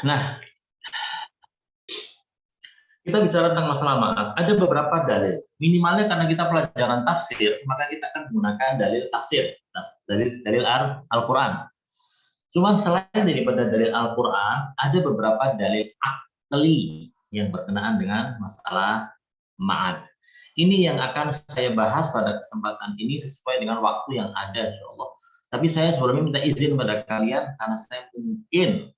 Nah, kita bicara tentang masalah ma'ad. Ada beberapa dalil. Minimalnya karena kita pelajaran tafsir, maka kita akan menggunakan dalil tafsir, dalil Al-Quran. Cuman selain daripada dalil Al-Quran, ada beberapa dalil akli yang berkenaan dengan masalah ma'ad. Ini yang akan saya bahas pada kesempatan ini sesuai dengan waktu yang ada, insya Allah. Tapi saya sebelumnya minta izin pada kalian karena saya mungkin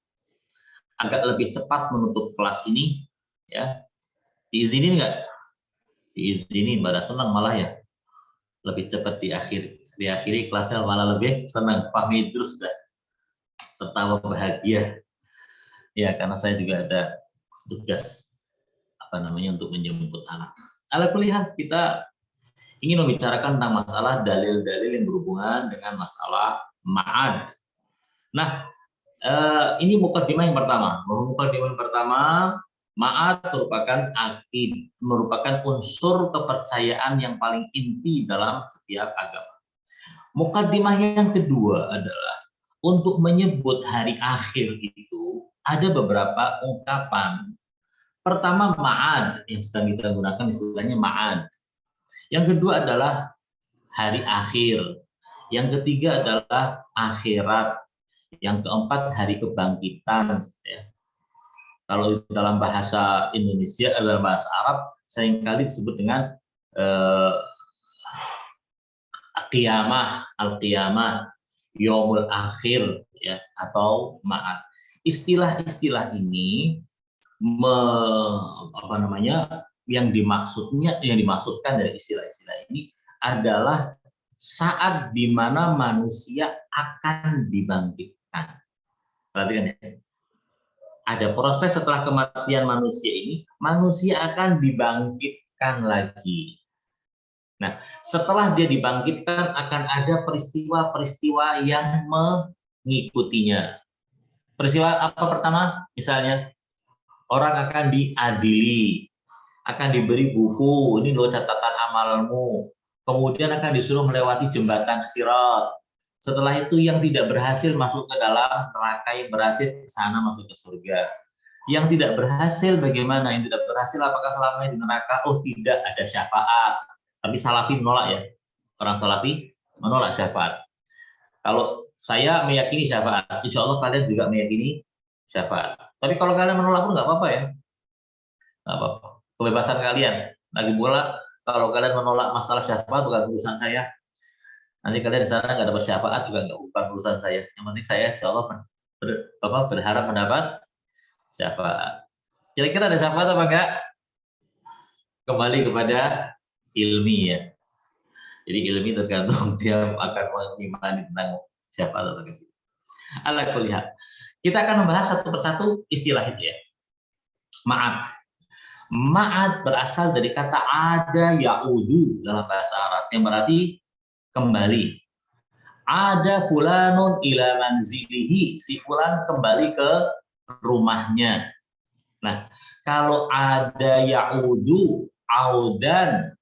agak lebih cepat menutup kelas ini, ya. Diizinin nggak? Diizinin, pada senang malah ya. Lebih cepat diakhiri kelasnya malah lebih senang. Pak Midrus sudah tertawa bahagia. Ya, karena saya juga ada tugas untuk menjemput anak. Ala kuliah kita ingin membicarakan tentang masalah dalil-dalil yang berhubungan dengan masalah ma'ad. Nah, ini mukadimah yang pertama. Mukadimah yang pertama, ma'ad merupakan unsur kepercayaan yang paling inti dalam setiap agama. Mukadimah yang kedua adalah untuk menyebut hari akhir itu ada beberapa ungkapan. Pertama, ma'ad yang sedang kita gunakan istilahnya ma'ad. Yang kedua adalah hari akhir. Yang ketiga adalah akhirat. Yang keempat, hari kebangkitan. Ya. Kalau dalam bahasa Indonesia, dalam bahasa Arab, seringkali disebut dengan qiyamah, al-qiyamah, yaumul akhir, ya, atau ma'ad. Istilah-istilah ini yang dimaksudkan dari istilah-istilah ini adalah saat di mana manusia akan dibangkitkan. Perhatikan ya. Ada proses setelah kematian manusia ini, manusia akan dibangkitkan lagi. Nah, setelah dia dibangkitkan akan ada peristiwa-peristiwa yang mengikutinya. Peristiwa apa pertama? Misalnya, orang akan diadili, akan diberi buku, ini loh catatan amalmu. Kemudian akan disuruh melewati jembatan Sirat. Setelah itu yang tidak berhasil masuk ke dalam neraka, yang berhasil ke sana masuk ke surga. Yang tidak berhasil bagaimana? Yang tidak berhasil apakah selamanya di neraka? Oh tidak, ada syafaat. Tapi Salafi menolak ya. Orang Salafi menolak syafaat. Kalau saya meyakini syafaat, insya Allah kalian juga meyakini syafaat. Tapi kalau kalian menolak pun nggak apa-apa ya. Nggak apa-apa. Kebebasan kalian. Lagi pula kalau kalian menolak masalah syafaat bukan urusan saya. Nanti kalian di sana nggak dapat syafaat juga bukan urusan saya. Yang penting saya insya Allah berharap mendapat syafaat. Kira-kira ada syafaat apa enggak? Kembali kepada ilmi ya. Jadi ilmi tergantung dia akan mengimani tentang syafaat atau tidak. Ala kulli hal. Kita akan membahas satu persatu istilah itu ya. Ma'ad. Ma'ad berasal dari kata ada ya'udu dalam bahasa Arab yang berarti kembali. Ada fulanun ila manzilihi, si fulan kembali ke rumahnya. Nah, kalau ada ya'udu, audan,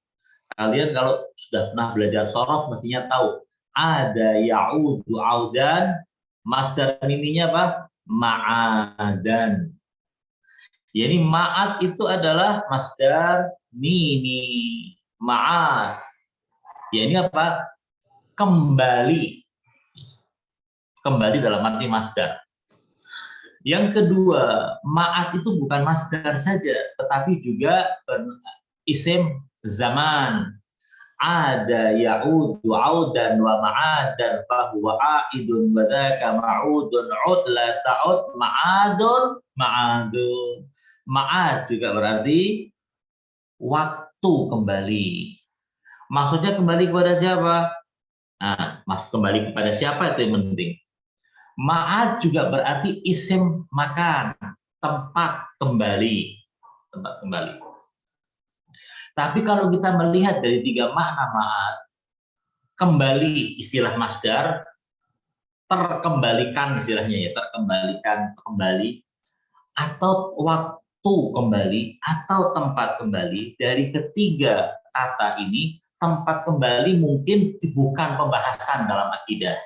kalian kalau sudah pernah belajar sorof mestinya tahu. Ada ya'udu audan, masdar miminya apa? Ma'adan. Jadi ma'ad itu adalah masdar mimi. Ma'ad. Ya ini apa? Kembali. Kembali dalam arti masdar. Yang kedua, ma'ad itu bukan masdar saja, tetapi juga isim zaman. Ada ya'udu audan wa ma'adan fahuwa a'idun wa dzaka ma'udun ud la ta'ud ma'adun ma'adun. Ma'ad juga berarti waktu kembali. Maksudnya kembali kepada siapa? Nah, kembali kepada siapa itu yang penting. Ma'ad juga berarti isim makan, tempat kembali. Tempat kembali. Tapi kalau kita melihat dari tiga makna ma'ad, kembali istilah masdar, terkembalikan istilahnya ya, terkembalikan, kembali, atau waktu kembali, atau tempat kembali. Dari ketiga kata ini, tempat kembali mungkin bukan pembahasan dalam akidah.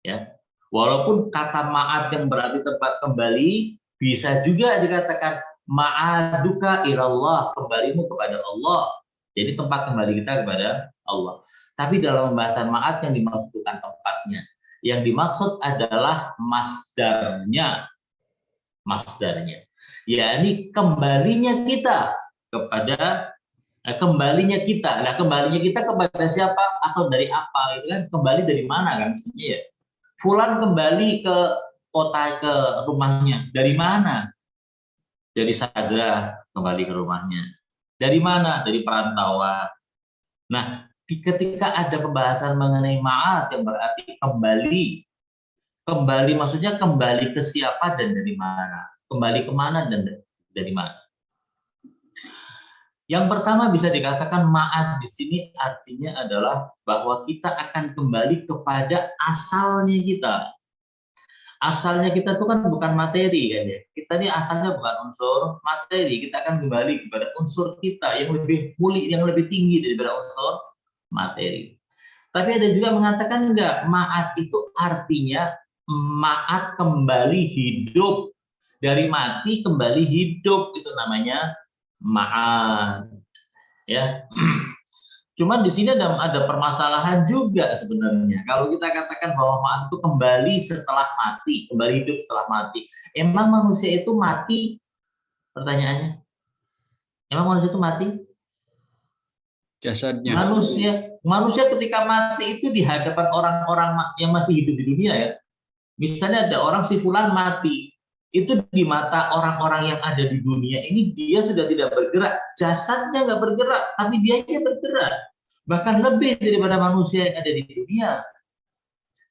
Ya. Walaupun kata ma'ad yang berarti tempat kembali, bisa juga dikatakan ma'aduka ilallah, kembalimu kepada Allah. Jadi tempat kembali kita kepada Allah. Tapi dalam pembahasan ma'ad yang dimaksud bukan tempatnya. Yang dimaksud adalah masdarnya. Masdarnya. Yakni kembalinya kita kepada kembalinya kita. Nah, kembalinya kita kepada siapa atau dari apa? Itu kan kembali dari mana kan mestinya ya. Fulan kembali ke kota, ke rumahnya. Dari mana? Dari Sagra kembali ke rumahnya. Dari mana? Dari perantauan. Nah, ketika ada pembahasan mengenai ma'ad yang berarti kembali, kembali maksudnya kembali ke siapa dan dari mana? Kembali kemana dan dari mana? Yang pertama bisa dikatakan ma'ad di sini artinya adalah bahwa kita akan kembali kepada asalnya kita. Asalnya kita itu kan bukan materi kan ya. Kita ini asalnya bukan unsur materi. Kita akan kembali kepada unsur kita yang lebih mulia, yang lebih tinggi daripada unsur materi. Tapi ada juga mengatakan enggak, ma'ad itu artinya ma'ad kembali hidup. Dari mati kembali hidup, itu namanya ma'ad. Ya. Cuman di sini ada permasalahan juga sebenarnya. Kalau kita katakan bahwa ma'ad itu kembali setelah mati, kembali hidup setelah mati. Emang manusia itu mati? Pertanyaannya. Emang manusia itu mati? Jasadnya. Manusia ketika mati itu di hadapan orang-orang yang masih hidup di dunia ya. Misalnya ada orang si fulan mati, itu di mata orang-orang yang ada di dunia ini dia sudah tidak bergerak, jasadnya nggak bergerak, tapi dianya bergerak, bahkan lebih daripada manusia yang ada di dunia.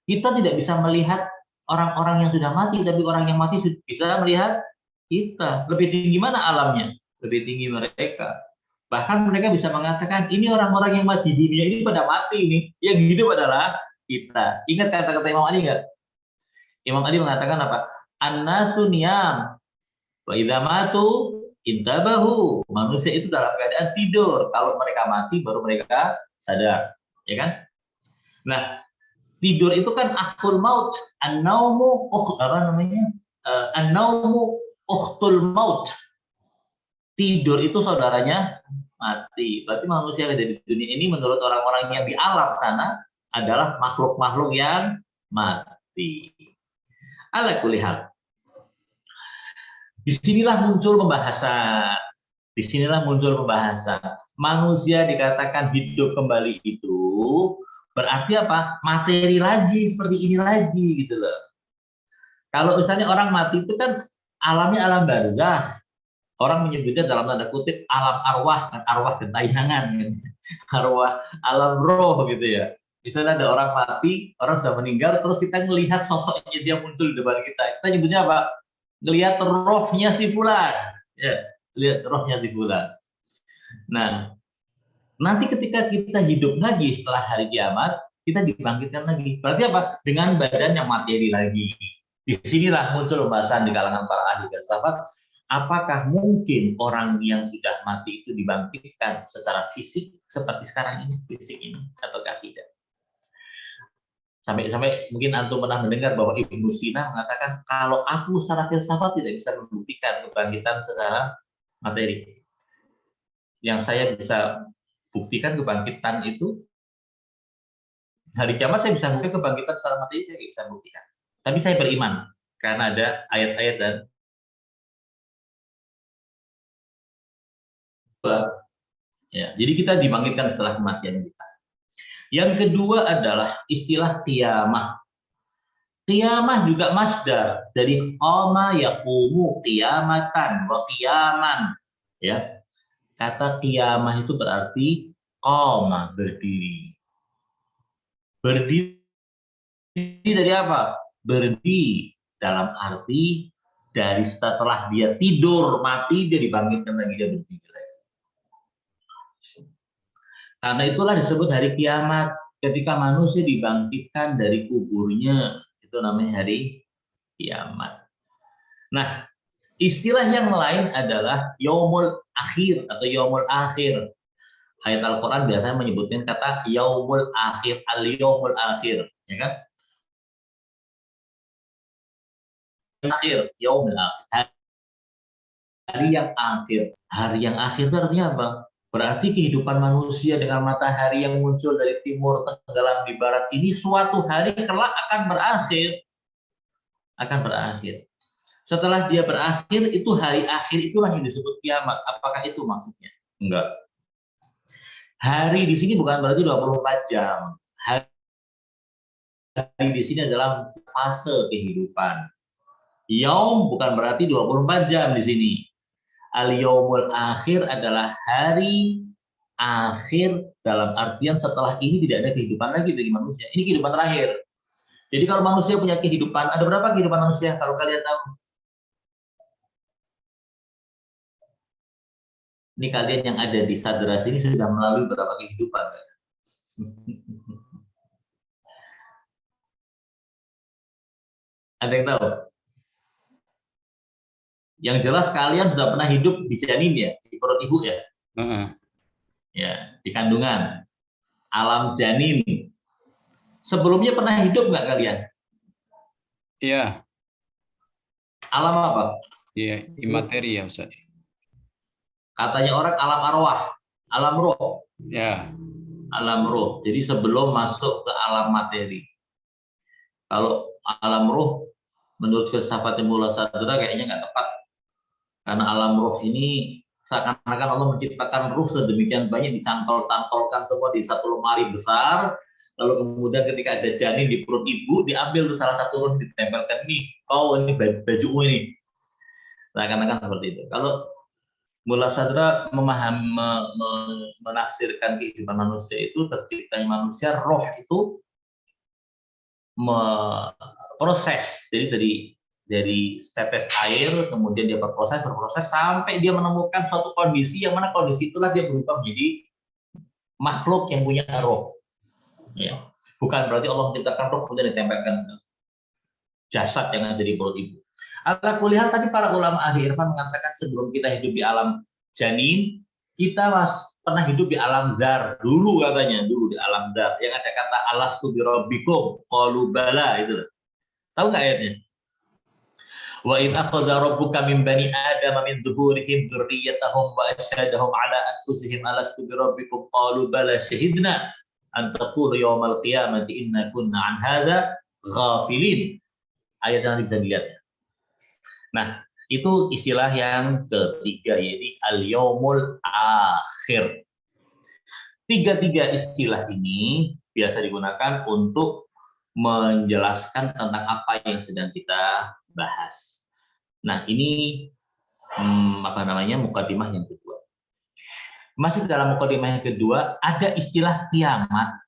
Kita tidak bisa melihat orang-orang yang sudah mati, tapi orang yang mati bisa melihat kita. Lebih tinggi mana alamnya? Lebih tinggi mereka. Bahkan mereka bisa mengatakan ini orang-orang yang mati di dunia ini pada mati ini, yang hidup adalah kita. Ingat kata-kata Imam Ali nggak? Imam Ali mengatakan apa? An-nasu niyam wa idza matu intabahu. Manusia itu dalam keadaan tidur. Kalau mereka mati baru mereka sadar, ya kan? Nah, tidur itu kan akhul maut. An-naumu apa namanya? An-naumu ukhtul maut. Tidur itu saudaranya mati. Berarti manusia yang ada di dunia ini menurut orang-orang yang di alam sana adalah makhluk-makhluk yang mati. Ala kulihal. Disinilah muncul pembahasan. Disinilah muncul pembahasan. Manusia dikatakan hidup kembali itu berarti apa? Materi lagi, seperti ini lagi gitu loh. Kalau misalnya orang mati itu kan alamnya alam barzah. Orang menyebutnya dalam tanda kutip alam arwah, kan arwah gentayangan, kan? Arwah alam roh gitu ya. Misalnya ada orang mati, orang sudah meninggal, terus kita melihat sosoknya dia muncul di depan kita. Kita nyebutnya apa? Ngelihat rohnya si fulan. Ya, lihat rohnya si fulan. Nah, nanti ketika kita hidup lagi setelah hari kiamat, kita dibangkitkan lagi. Berarti apa? Dengan badan yang materi lagi. Disinilah muncul pembahasan di kalangan para ahli filsafat. Apakah mungkin orang yang sudah mati itu dibangkitkan secara fisik seperti sekarang ini, fisik ini, ataukah tidak? Sampai mungkin antum pernah mendengar bahwa Ibnu Sina mengatakan kalau aku secara filsafat tidak bisa membuktikan kebangkitan secara materi. Yang saya bisa buktikan kebangkitan itu hari kiamat, saya bisa buktikan kebangkitan secara materi, saya bisa buktikan. Tapi saya beriman karena ada ayat-ayat dan ya, jadi kita dibangkitkan setelah kematian kita. Yang kedua adalah istilah qiyamah. Qiyamah juga masdar dari qama yaqumu qiyamatan wa qiyaman. Ya. Kata qiyamah itu berarti qama, berdiri. Berdiri dari apa? Berdiri dalam arti dari setelah dia tidur mati dia dibangkitkan lagi, dia berdiri lagi. Karena itulah disebut hari kiamat, ketika manusia dibangkitkan dari kuburnya, itu namanya hari kiamat. Nah, istilah yang lain adalah yaumul akhir atau yaumul akhir. Ayat Al-Quran biasanya menyebutkan kata yaumul akhir, al-yaumul akhir, ya kan? akhir, yaumil akhir, hari yang akhir. Hari yang akhir itu artinya apa? Berarti kehidupan manusia dengan matahari yang muncul dari timur tenggelam di barat ini suatu hari kelak akan berakhir. Akan berakhir. Setelah dia berakhir, itu hari akhir itulah yang disebut kiamat. Apakah itu maksudnya? Enggak. Hari di sini bukan berarti 24 jam. Hari di sini adalah fase kehidupan. Yaum bukan berarti 24 jam di sini. Al-yaumul akhir adalah hari akhir dalam artian setelah ini tidak ada kehidupan lagi bagi manusia. Ini kehidupan terakhir. Jadi kalau manusia punya kehidupan, ada berapa kehidupan manusia kalau kalian tahu? Ini kalian yang ada di Sadras ini sudah melalui berapa kehidupan? Ada yang tahu? Yang jelas kalian sudah pernah hidup di janin ya, di perut ibu ya? Ya, di kandungan. Alam janin. Sebelumnya pernah hidup nggak kalian? Iya. Alam apa? Iya, imateri ya Ustaz. Katanya orang alam arwah, alam roh. Ya. Alam roh. Jadi sebelum masuk ke alam materi. Kalau alam roh, menurut filsafat Mula Sadra kayaknya nggak tepat. Karena alam roh ini seakan-akan Allah menciptakan ruh sedemikian banyak, dicantol-cantolkan semua di satu lemari besar. Lalu kemudian ketika ada janin di perut ibu, diambil salah satu ruh, ditempelkan nih. Oh, ini bajumu ini. Seakan-akan seperti itu. Kalau Mula Sadra menafsirkan kehidupan manusia itu, terciptanya manusia, roh itu proses. Jadi dari tetes air, kemudian dia berproses sampai dia menemukan suatu kondisi yang mana kondisi itulah dia berubah menjadi makhluk yang punya roh. Ya. Bukan berarti Allah menciptakan roh kemudian ditempelkan jasad yang ada di perut ibu. Ala kuliah tadi para ulama ahli irfan mengatakan sebelum kita hidup di alam janin, kita pernah hidup di alam dar dulu katanya, dulu di alam dar yang ada kata alastu birabbikum qalu bala itu. Tahu nggak ayatnya? Wa in akhadha rabbuka min bani adama min dhuhurihim dzurriyyatahum wa asyhadahum ala anfusihim alastu birabbikum qalu bala syahidna an taqulu yawmal qiyamati inna kunna an hadza ghafilin. Ayat yang bisa dilihat. Nah, itu istilah yang ketiga, yaitu al-yaumul akhir. Tiga-tiga istilah ini biasa digunakan untuk menjelaskan tentang apa yang sedang kita bahas. Nah, ini mukadimah yang kedua. Masih dalam mukadimah yang kedua, ada istilah kiamat.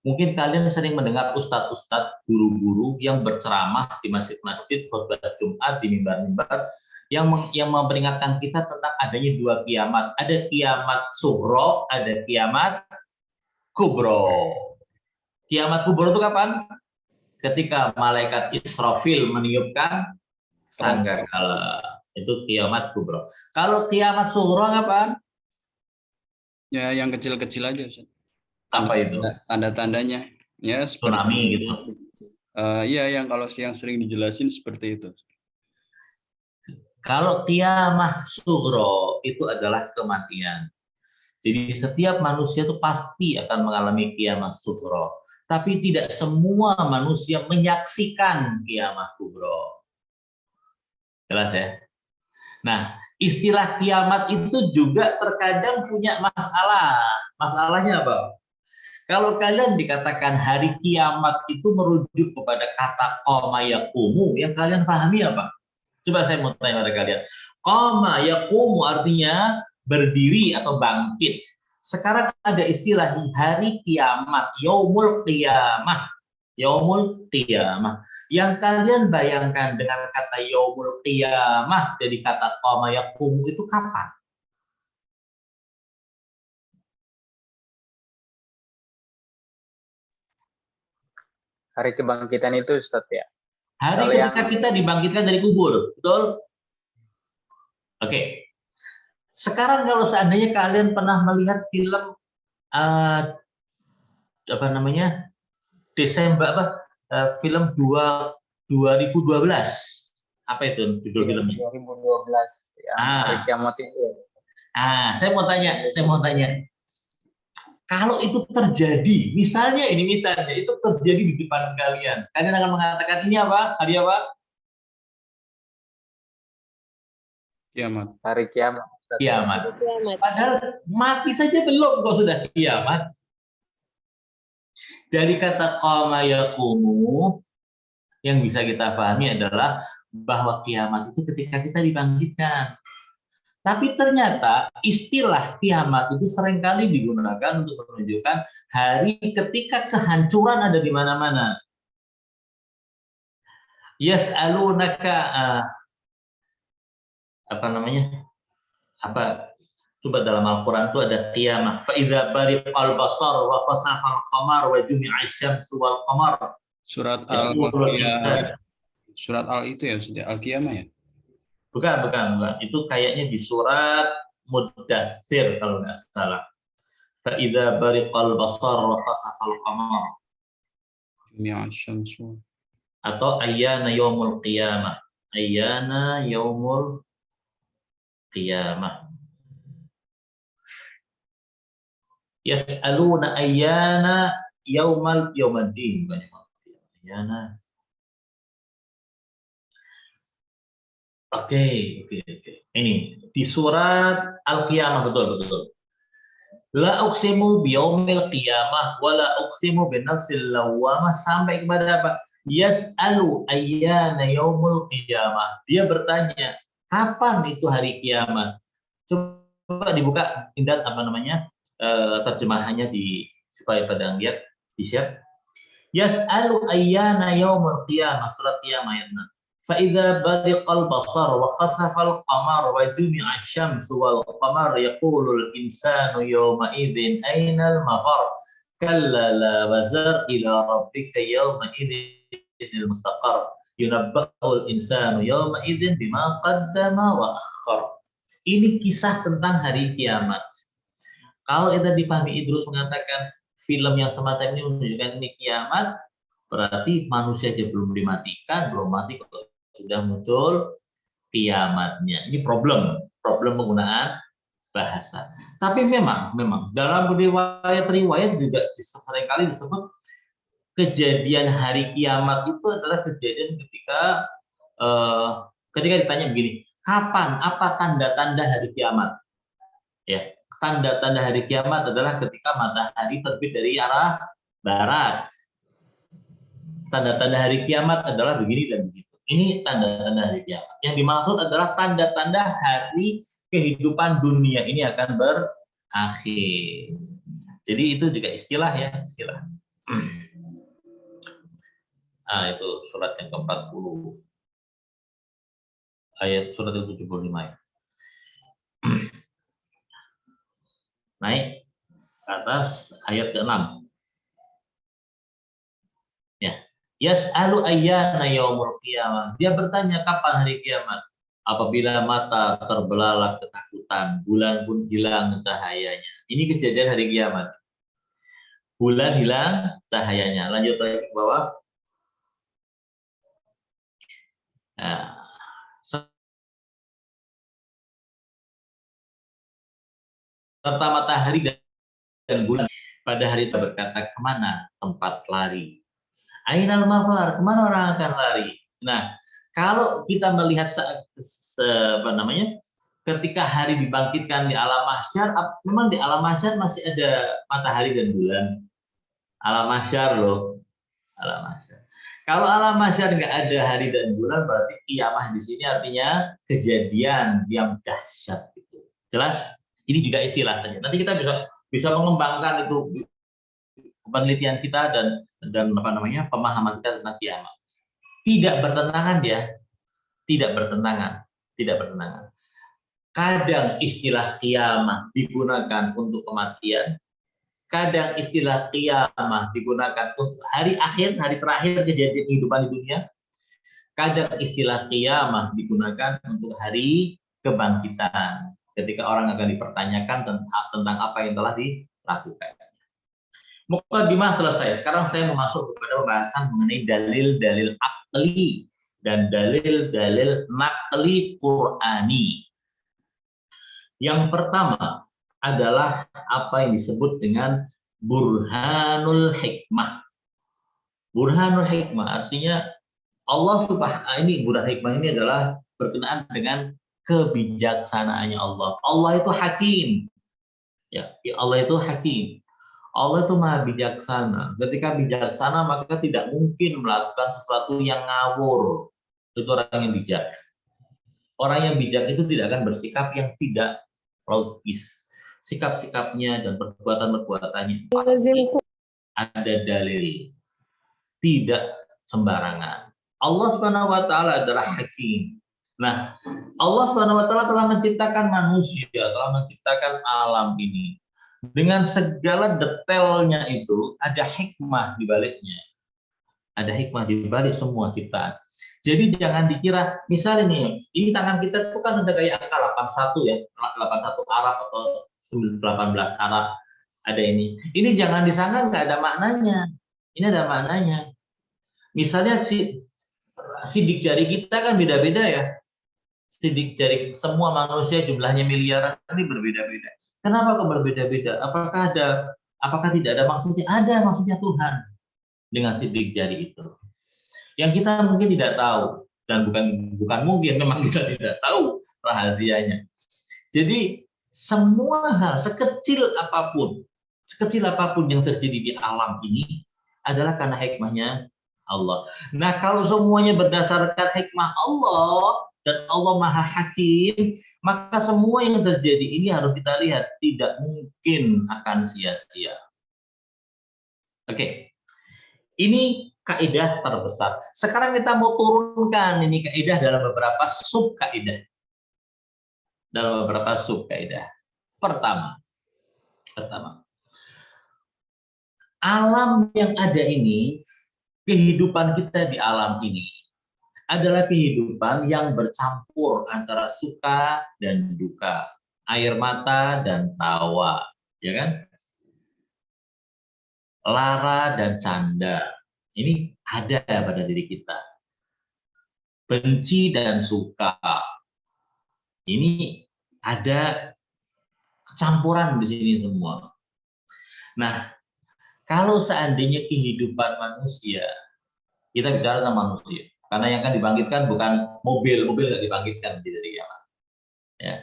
Mungkin kalian sering mendengar ustadz-ustadz, guru-guru yang berceramah di masjid-masjid, khutbah Jumat, di mimbar-mimbar, yang memperingatkan kita tentang adanya dua kiamat. Ada kiamat sughra, ada kiamat kubro. Kiamat kubro itu kapan? Ketika malaikat Israfil meniupkan sangkakala. Itu kiamat kubro. Kalau kiamat sughra kapan? Ya, yang kecil-kecil aja Ustaz. Apa itu? Tanda-tandanya ya seperti tsunami gitu. Iya, yang kalau yang sering dijelasin seperti itu. Kalau kiamah sughra itu adalah kematian. Jadi setiap manusia itu pasti akan mengalami kiamah sughra. Tapi tidak semua manusia menyaksikan kiamah kubro. Jelas ya? Nah, istilah kiamat itu juga terkadang punya masalah. Masalahnya apa? Kalau kalian dikatakan hari kiamat itu merujuk kepada kata qama yaqumu, yang kalian pahami apa? Coba saya mau tanya pada kalian. Qama yaqumu artinya berdiri atau bangkit. Sekarang ada istilah hari kiamat, yaumul qiyamah. Yaumul qiyamah. Yang kalian bayangkan dengan kata yaumul qiyamah dari kata qama yaqumu itu kapan? Hari kebangkitan itu Ustaz ya. Hari ketika kita dibangkitkan dari kubur, betul? Oke. Sekarang kalau seandainya kalian pernah melihat film apa namanya? Desember apa? Film 2012. Apa itu judul filmnya? 2012 yang hari Ah, kiamat itu. saya mau tanya. Kalau itu terjadi, misalnya itu terjadi di depan kalian akan mengatakan ini apa? Hari apa? Kiamat. Hari kiamat. Ustaz. Kiamat. Kiamat. Padahal mati saja belum kok sudah kiamat. Dari kata qama yaqumu yang bisa kita pahami adalah bahwa kiamat itu ketika kita dibangkitkan. Tapi ternyata istilah kiamat itu seringkali digunakan untuk menunjukkan hari ketika kehancuran ada di mana-mana. Yas'alunaka apa namanya? Apa coba dalam Al-Qur'an itu ada kiamat. Fa idza bariqal basar wa khasafal qamar wa jumi'a asy-syamsu wal qamar. Surat surat Al itu ya, sudah Al-Qiyamah ya? Bukan. Itu kayaknya di surat Muddatsir kalau nggak salah. Fa idza bariqal basar wa khasafal qamar. Jumi'a asy-syamsu. Atau ayyana yaumul qiyamah. Ayyana yaumul qiyamah. Yas'aluna ayyana yaumaddin. Ayyana. Oke. Ini di surat Al-Qiyamah betul. La uqsimu biyaumil qiyamah wa la uqsimu binafsil lawwamah sampai kepada apa? Yas'alu ayyana yaumul qiyamah. Dia bertanya, kapan itu hari kiamat? Coba dibuka Indat terjemahannya supaya pada lihat di-share. Yas'alu ayyana yaumul qiyamah surat Qiyamah ayat 6. فإذا برق البصر وخسف القمر وجمع الشمس والقمر يقول الإنسان يومئذ أين المفر كلا لا وزر إلى ربك يومئذ المستقر ينبأ الإنسان يومئذ بما قدم وأخر. Ini kisah tentang hari kiamat. Kalau kita dipahami Idrus mengatakan film yang semacam ini menunjukkan ini kiamat, berarti manusia aja belum dimatikan, belum mati kok sudah muncul kiamatnya. Ini problem penggunaan bahasa. Tapi memang dalam riwayat juga seringkali disebut kejadian hari kiamat itu adalah kejadian ketika ditanya begini, kapan, apa tanda-tanda hari kiamat? Ya, tanda-tanda hari kiamat adalah ketika matahari terbit dari arah barat. Tanda-tanda hari kiamat adalah begini dan begitu. Ini tanda-tanda hari kiamat. Yang dimaksud adalah tanda-tanda hari kehidupan dunia ini akan berakhir. Jadi itu juga istilah. Itu surat yang ke-40. Ayat surat yang 75 ya. Naik ke atas ayat ke-6. Ya. Yas'alu ayyana yaumul qiyamah. Dia bertanya kapan hari kiamat? Apabila mata terbelalak ketakutan, bulan pun hilang cahayanya. Ini kejadian hari kiamat. Bulan hilang cahayanya. Lanjut lagi ke bawah. Nah, serta matahari dan bulan pada hari itu berkata, kemana tempat lari? Ainal mafar, kemana orang akan lari? Nah, kalau kita melihat ketika hari dibangkitkan di alam mahsyar, memang di alam mahsyar masih ada matahari dan bulan. Alam mahsyar loh, alam mahsyar. Kalau alam mahsyar nggak ada hari dan bulan, berarti kiamah di sini artinya kejadian yang dahsyat. Gitu. Jelas? Ini juga istilah saja. Nanti kita bisa mengembangkan itu penelitian kita dan pemahaman kita tentang kiamat. Tidak bertentangan dia, tidak bertentangan. Kadang istilah kiamat digunakan untuk kematian, kadang istilah kiamat digunakan untuk hari akhir, hari terakhir kejadian kehidupan di dunia. Kadang istilah kiamat digunakan untuk hari kebangkitan, ketika orang akan dipertanyakan tentang apa yang telah dilakukan. Mukadimah selesai. Sekarang saya mau masuk kepada pembahasan mengenai dalil-dalil akli dan dalil-dalil naqli Qur'ani. Yang pertama adalah apa yang disebut dengan burhanul hikmah. Burhanul hikmah artinya Allah ini burhan hikmah ini adalah berkenaan dengan kebijaksanaannya Allah. Allah itu hakim. Ya, Allah itu hakim. Allah itu maha bijaksana. Ketika bijaksana maka tidak mungkin melakukan sesuatu yang ngawur. Itu orang yang bijak. Orang yang bijak itu tidak akan bersikap yang tidak logis. Sikap-sikapnya dan perbuatan-perbuatannya pasti ada dalil. Tidak sembarangan. Allah Subhanahu wa taala adalah hakim. Nah, Allah Subhanahu wa taala telah menciptakan manusia, telah menciptakan alam ini. Dengan segala detailnya itu ada hikmah di baliknya. Ada hikmah di balik semua ciptaan. Jadi jangan dikira, misal ini tangan kita itu kan ada kayak angka 81 ya, 81 Arab atau 18 Arab ada ini. Ini jangan disangka nggak ada maknanya. Ini ada maknanya. Misalnya sidik jari kita kan beda-beda ya. Sidik jari semua manusia jumlahnya miliaran ini berbeda-beda. Kenapa kok berbeda-beda? Apakah tidak ada maksudnya? Ada maksudnya Tuhan dengan sidik jari itu. Yang kita mungkin tidak tahu dan bukan mungkin memang kita tidak tahu rahasianya. Jadi semua hal sekecil apapun yang terjadi di alam ini adalah karena hikmahnya Allah. Nah, kalau semuanya berdasarkan hikmah Allah dan Allah Maha Hakim, maka semua yang terjadi ini harus kita lihat tidak mungkin akan sia-sia. Oke. Ini kaidah terbesar. Sekarang kita mau turunkan ini kaidah dalam beberapa sub kaidah. Pertama, alam yang ada ini, kehidupan kita di alam ini adalah kehidupan yang bercampur antara suka dan duka, air mata dan tawa, ya kan? Lara dan canda. Ini ada pada diri kita. Benci dan suka. Ini ada kecampuran di sini semua. Nah, kalau seandainya kehidupan manusia, kita bicara tentang manusia, karena yang akan dibangkitkan bukan mobil nggak dibangkitkan dari kiamat. Ya.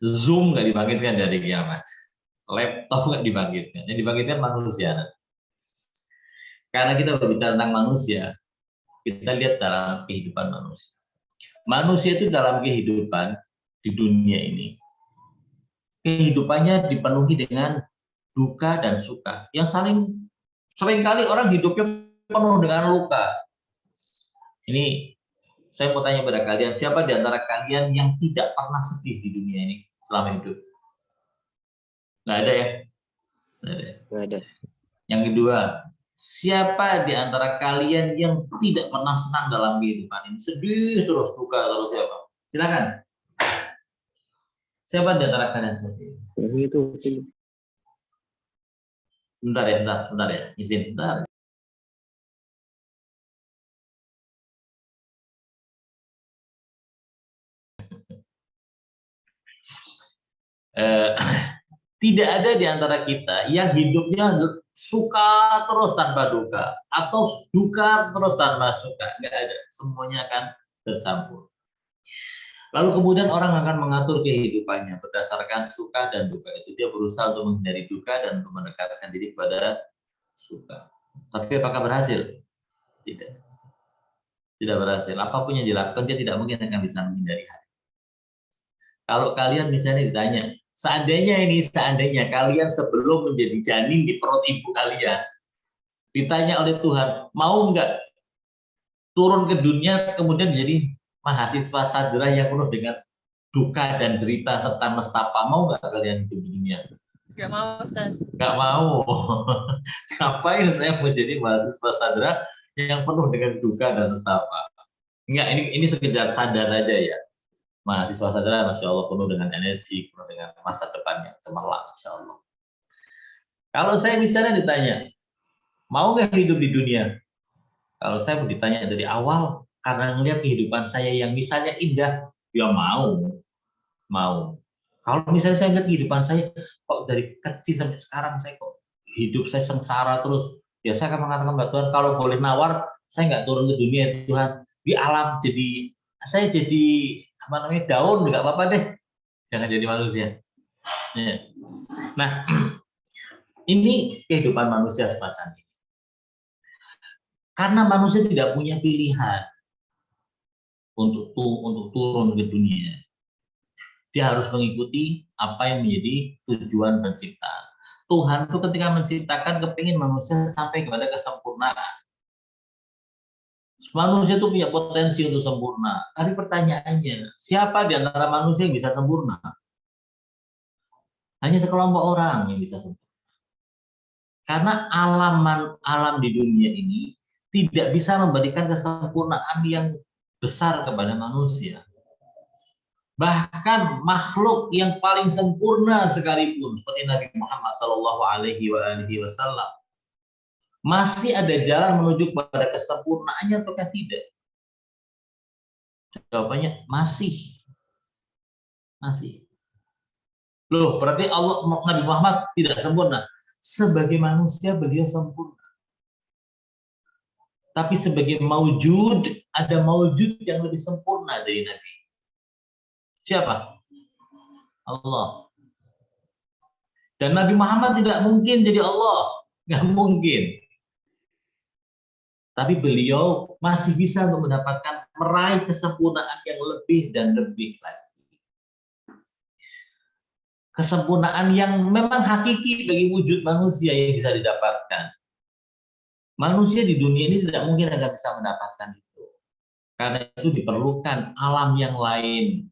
Zoom nggak dibangkitkan dari kiamat. Laptop nggak dibangkitkan. Yang dibangkitkan manusia. Karena kita berbicara tentang manusia, kita lihat dalam kehidupan manusia. Manusia itu dalam kehidupan di dunia ini, kehidupannya dipenuhi dengan duka dan suka. Yang seringkali orang hidupnya penuh dengan luka. Ini saya mau tanya pada kalian, siapa di antara kalian yang tidak pernah sedih di dunia ini selama hidup? Nggak ada ya? Nggak ada. Yang kedua, siapa di antara kalian yang tidak pernah senang dalam kehidupan ini? Sedih terus, duka terus, siapa? Silakan. Siapa di antara kalian seperti ini? Itu. Sebentar ya. Izin, bentar. Tidak ada di antara kita yang hidupnya suka terus tanpa duka atau duka terus tanpa suka, nggak ada, semuanya akan tercampur. Lalu kemudian orang akan mengatur kehidupannya berdasarkan suka dan duka itu. Dia berusaha untuk menghindari duka dan untuk mendekatkan diri kepada suka. Tapi apakah berhasil? Tidak berhasil. Apapun yang dilakukan dia tidak mungkin akan bisa menghindari hal. Kalau kalian misalnya ditanya, seandainya kalian sebelum menjadi janin di perut ibu kalian, ditanya oleh Tuhan, mau nggak turun ke dunia kemudian menjadi mahasiswa sadra yang penuh dengan duka dan derita serta nestapa, mau nggak kalian hidup di dunia? Nggak mau, Ustaz. Nggak mau. Ngapain saya menjadi mahasiswa sadra yang penuh dengan duka dan nestapa? Enggak, ini sekedar canda saja ya. Mahasiswa sadra, Masya Allah, penuh dengan energi, penuh dengan masa depan yang cemerlang, Masya Allah. Kalau saya misalnya ditanya, mau nggak hidup di dunia? Kalau saya mau ditanya dari awal, karena ngelihat kehidupan saya yang misalnya indah, ya mau. Kalau misalnya saya melihat kehidupan saya, kok dari kecil sampai sekarang saya kok hidup saya sengsara terus, ya saya akan mengatakan kepada Tuhan, kalau boleh nawar, saya nggak turun ke dunia Tuhan, di alam saya jadi apa namanya daun nggak apa-apa deh, jangan jadi manusia. Ya. Nah, ini kehidupan manusia semacam ini. Karena manusia tidak punya pilihan untuk turun ke dunia. Dia harus mengikuti apa yang menjadi tujuan penciptaan. Tuhan itu ketika menciptakan kepingin manusia sampai kepada kesempurnaan. Manusia itu punya potensi untuk sempurna. Tapi pertanyaannya, siapa di antara manusia yang bisa sempurna? Hanya sekelompok orang yang bisa sempurna. Karena alam di dunia ini tidak bisa memberikan kesempurnaan yang besar kepada manusia. Bahkan makhluk yang paling sempurna sekalipun seperti Nabi Muhammad SAW masih ada jalan menuju kepada kesempurnaannya ataukah tidak? Jawabannya masih. Loh, berarti Nabi Muhammad tidak sempurna. Sebagai manusia beliau sempurna. Tapi sebagai maujud, ada maujud yang lebih sempurna dari Nabi. Siapa? Allah. Dan Nabi Muhammad tidak mungkin jadi Allah. Nggak mungkin. Tapi beliau masih bisa untuk meraih kesempurnaan yang lebih dan lebih lagi. Kesempurnaan yang memang hakiki bagi wujud manusia yang bisa didapatkan. Manusia di dunia ini tidak mungkin akan bisa mendapatkan itu. Karena itu diperlukan alam yang lain.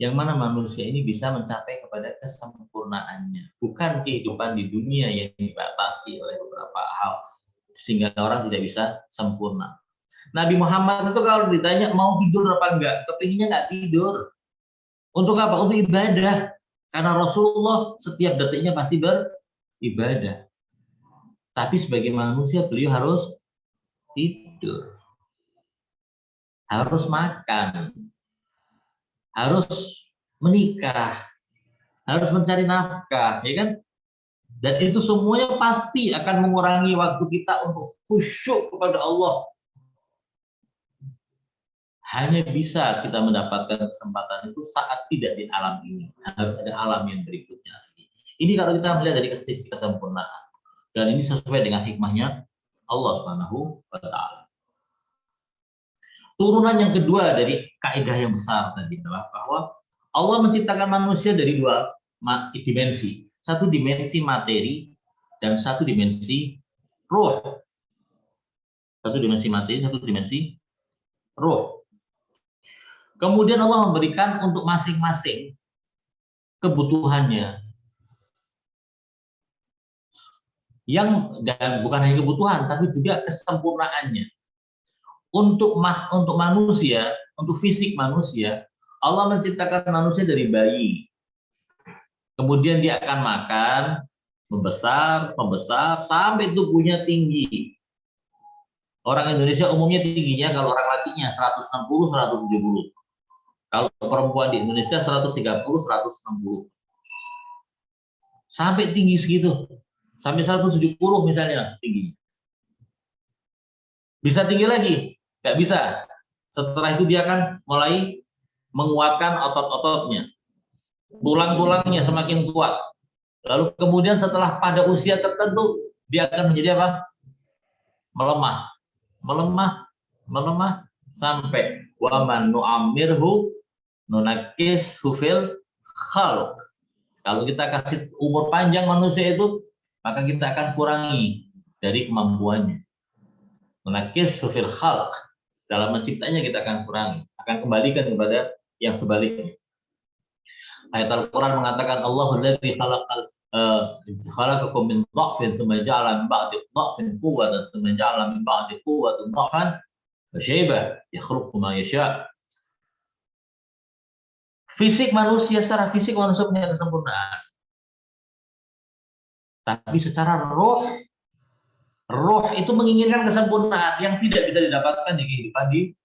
Yang mana manusia ini bisa mencapai kepada kesempurnaannya. Bukan kehidupan di dunia yang dibatasi oleh beberapa hal. Sehingga orang tidak bisa sempurna. Nabi Muhammad itu kalau ditanya mau tidur apa enggak, kepinginnya enggak tidur. Untuk apa? Untuk ibadah. Karena Rasulullah setiap detiknya pasti beribadah. Tapi sebagai manusia beliau harus tidur. Harus makan. Harus menikah. Harus mencari nafkah, ya kan? Dan itu semuanya pasti akan mengurangi waktu kita untuk khusyuk kepada Allah. Hanya bisa kita mendapatkan kesempatan itu saat tidak di alam ini. Harus ada alam yang berikutnya lagi. Ini kalau kita melihat dari sisi kesempurnaan. Dan ini sesuai dengan hikmahnya Allah Subhanahu wa Ta'ala. Turunan yang kedua dari kaidah yang besar tadi adalah bahwa Allah menciptakan manusia dari dua dimensi. Satu dimensi materi dan satu dimensi ruh. Satu dimensi materi, satu dimensi ruh. Kemudian Allah memberikan untuk masing-masing kebutuhannya. Dan bukan hanya kebutuhan, tapi juga kesempurnaannya. Untuk manusia, untuk fisik manusia, Allah menciptakan manusia dari bayi. Kemudian dia akan makan, membesar, sampai tubuhnya tinggi. Orang Indonesia umumnya tingginya kalau orang lakinya 160, 170. Kalau perempuan di Indonesia 130, 160. Sampai tinggi segitu. Sampai 170 misalnya tinggi. Bisa tinggi lagi? Nggak bisa. Setelah itu dia akan mulai menguatkan otot-ototnya. Tulang-tulangnya semakin kuat. Lalu kemudian setelah pada usia tertentu, dia akan menjadi apa? Melemah, sampai waman nu'amirhu nunakis hufil khalq. Kalau kita kasih umur panjang manusia itu, maka kita akan kurangi dari kemampuannya. Nunakis hufil khalq. Dalam menciptanya kita akan kurangi, akan kembalikan kepada yang sebaliknya. Ayat Al-Quran mengatakan Allahul ladzi khalaqakum min dha'fin tsumma ja'ala min ba'di dha'fin quwwatan tsumma ja'ala min ba'di quwwatin dha'fan wa shaybah yakhluqu ma yasha'. Fisik manusia, secara fisik manusia punya kesempurnaan. Tapi secara roh itu menginginkan kesempurnaan yang tidak bisa didapatkan di kehidupan di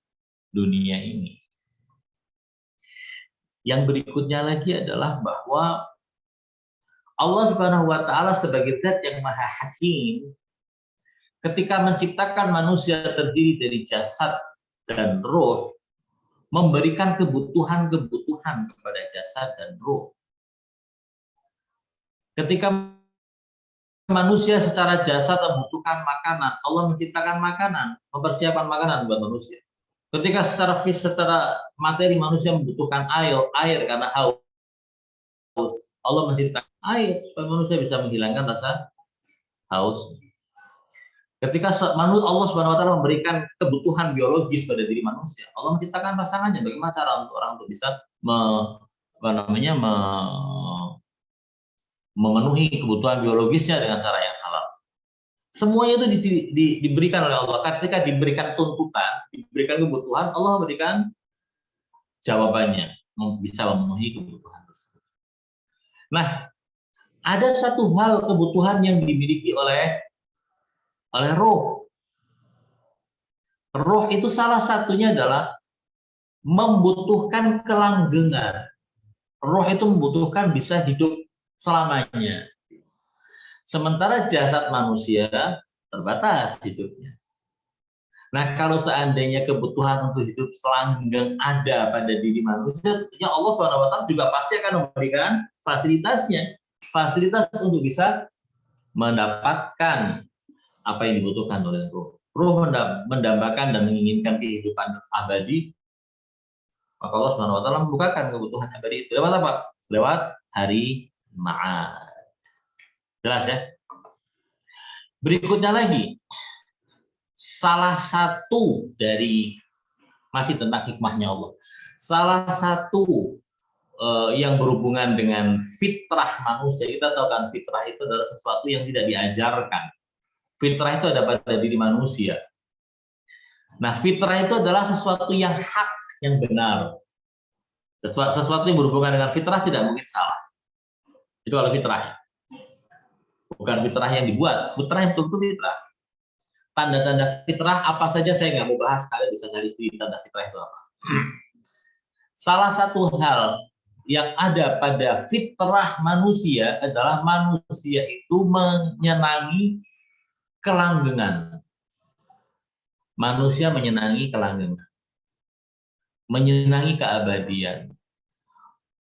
dunia ini. Yang berikutnya lagi adalah bahwa Allah Subhanahu wa taala sebagai zat yang maha hakim, ketika menciptakan manusia terdiri dari jasad dan roh, memberikan kebutuhan-kebutuhan kepada jasad dan roh. Ketika manusia secara jasad membutuhkan makanan, Allah menciptakan makanan, mempersiapkan makanan buat manusia. Ketika secara materi manusia membutuhkan air karena haus, Allah menciptakan air supaya manusia bisa menghilangkan rasa haus. Ketika Allah Subhanahu wa taala memberikan kebutuhan biologis pada diri manusia, Allah menciptakan pasangannya. Bagaimana cara untuk orang untuk bisa memenuhi kebutuhan biologisnya dengan cara yang halal. Semuanya itu diberikan oleh Allah. Ketika diberikan tuntutan, diberikan kebutuhan, Allah memberikan jawabannya, bisa memenuhi kebutuhan tersebut. Nah, ada satu hal kebutuhan yang dimiliki oleh roh. Roh itu salah satunya adalah membutuhkan kelanggengan. Roh itu membutuhkan bisa hidup selamanya. Sementara jasad manusia terbatas hidupnya. Nah, kalau seandainya kebutuhan untuk hidup selanggeng ada pada diri manusia, tentunya Allah SWT juga pasti akan memberikan fasilitasnya. Fasilitas untuk bisa mendapatkan apa yang dibutuhkan oleh roh. Roh mendambakan dan menginginkan kehidupan abadi, maka Allah SWT membukakan kebutuhan abadi itu. Lewat apa? Lewat hari Ma'ad. Jelas ya? Berikutnya lagi, salah satu dari, masih tentang hikmahnya Allah, salah satu yang berhubungan dengan fitrah manusia. Kita tahu kan fitrah itu adalah sesuatu yang tidak diajarkan. Fitrah itu ada pada diri manusia. Nah, fitrah itu adalah sesuatu yang hak, yang benar. Sesuatu yang berhubungan dengan fitrah tidak mungkin salah. Itu kalau fitrah. Bukan fitrah yang dibuat, fitrah yang betul-betul fitrah. Tanda-tanda fitrah apa saja saya nggak mau bahas, kalian bisa cari sendiri tanda fitrah itu apa. Salah satu hal yang ada pada fitrah manusia adalah manusia itu menyenangi kelanggengan. Manusia menyenangi kelanggengan. Menyenangi keabadian.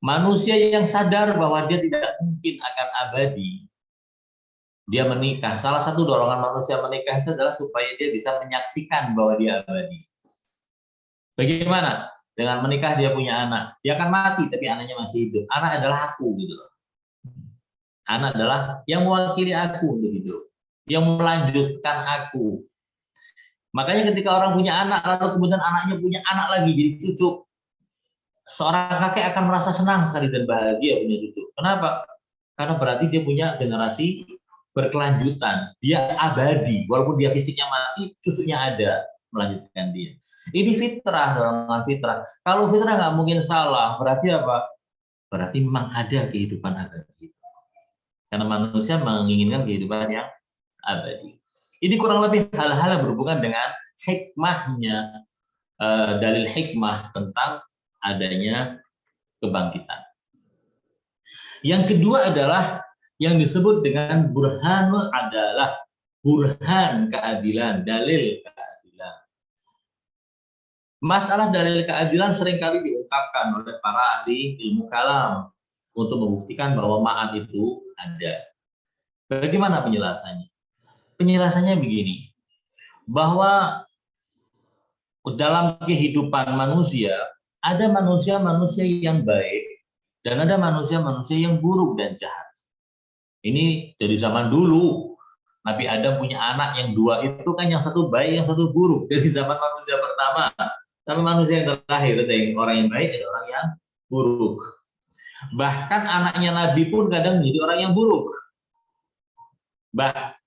Manusia yang sadar bahwa dia tidak mungkin akan abadi, dia menikah. Salah satu dorongan manusia menikah itu adalah supaya dia bisa menyaksikan bahwa dia abadi. Bagaimana? Dengan menikah dia punya anak. Dia akan mati, tapi anaknya masih hidup. Anak adalah aku, gitu loh. Anak adalah yang mewakili aku untuk hidup, yang melanjutkan aku. Makanya ketika orang punya anak, lalu kemudian anaknya punya anak lagi, jadi cucu, seorang kakek akan merasa senang sekali dan bahagia punya cucu. Kenapa? Karena berarti dia punya generasi berkelanjutan, dia abadi, walaupun dia fisiknya mati, cucunya ada melanjutkan dia. Ini fitrah, dorongan fitrah. Kalau fitrah nggak mungkin salah, berarti apa? Berarti memang ada kehidupan abadi. Karena manusia menginginkan kehidupan yang abadi. Ini kurang lebih hal-hal yang berhubungan dengan hikmahnya, dalil hikmah tentang adanya kebangkitan. Yang kedua adalah yang disebut dengan burhanul adalah burhan keadilan, dalil keadilan. Masalah dalil keadilan seringkali diungkapkan oleh para ahli ilmu kalam untuk membuktikan bahwa ma'ad itu ada. Bagaimana penjelasannya? Penjelasannya begini, bahwa dalam kehidupan manusia ada manusia-manusia yang baik dan ada manusia-manusia yang buruk dan jahat. Ini dari zaman dulu. Nabi Adam punya anak yang dua itu kan yang satu baik, yang satu buruk. Dari zaman manusia pertama sampai manusia yang terakhir, ada yang orang yang baik, ada orang yang buruk. Bahkan anaknya Nabi pun kadang menjadi orang yang buruk.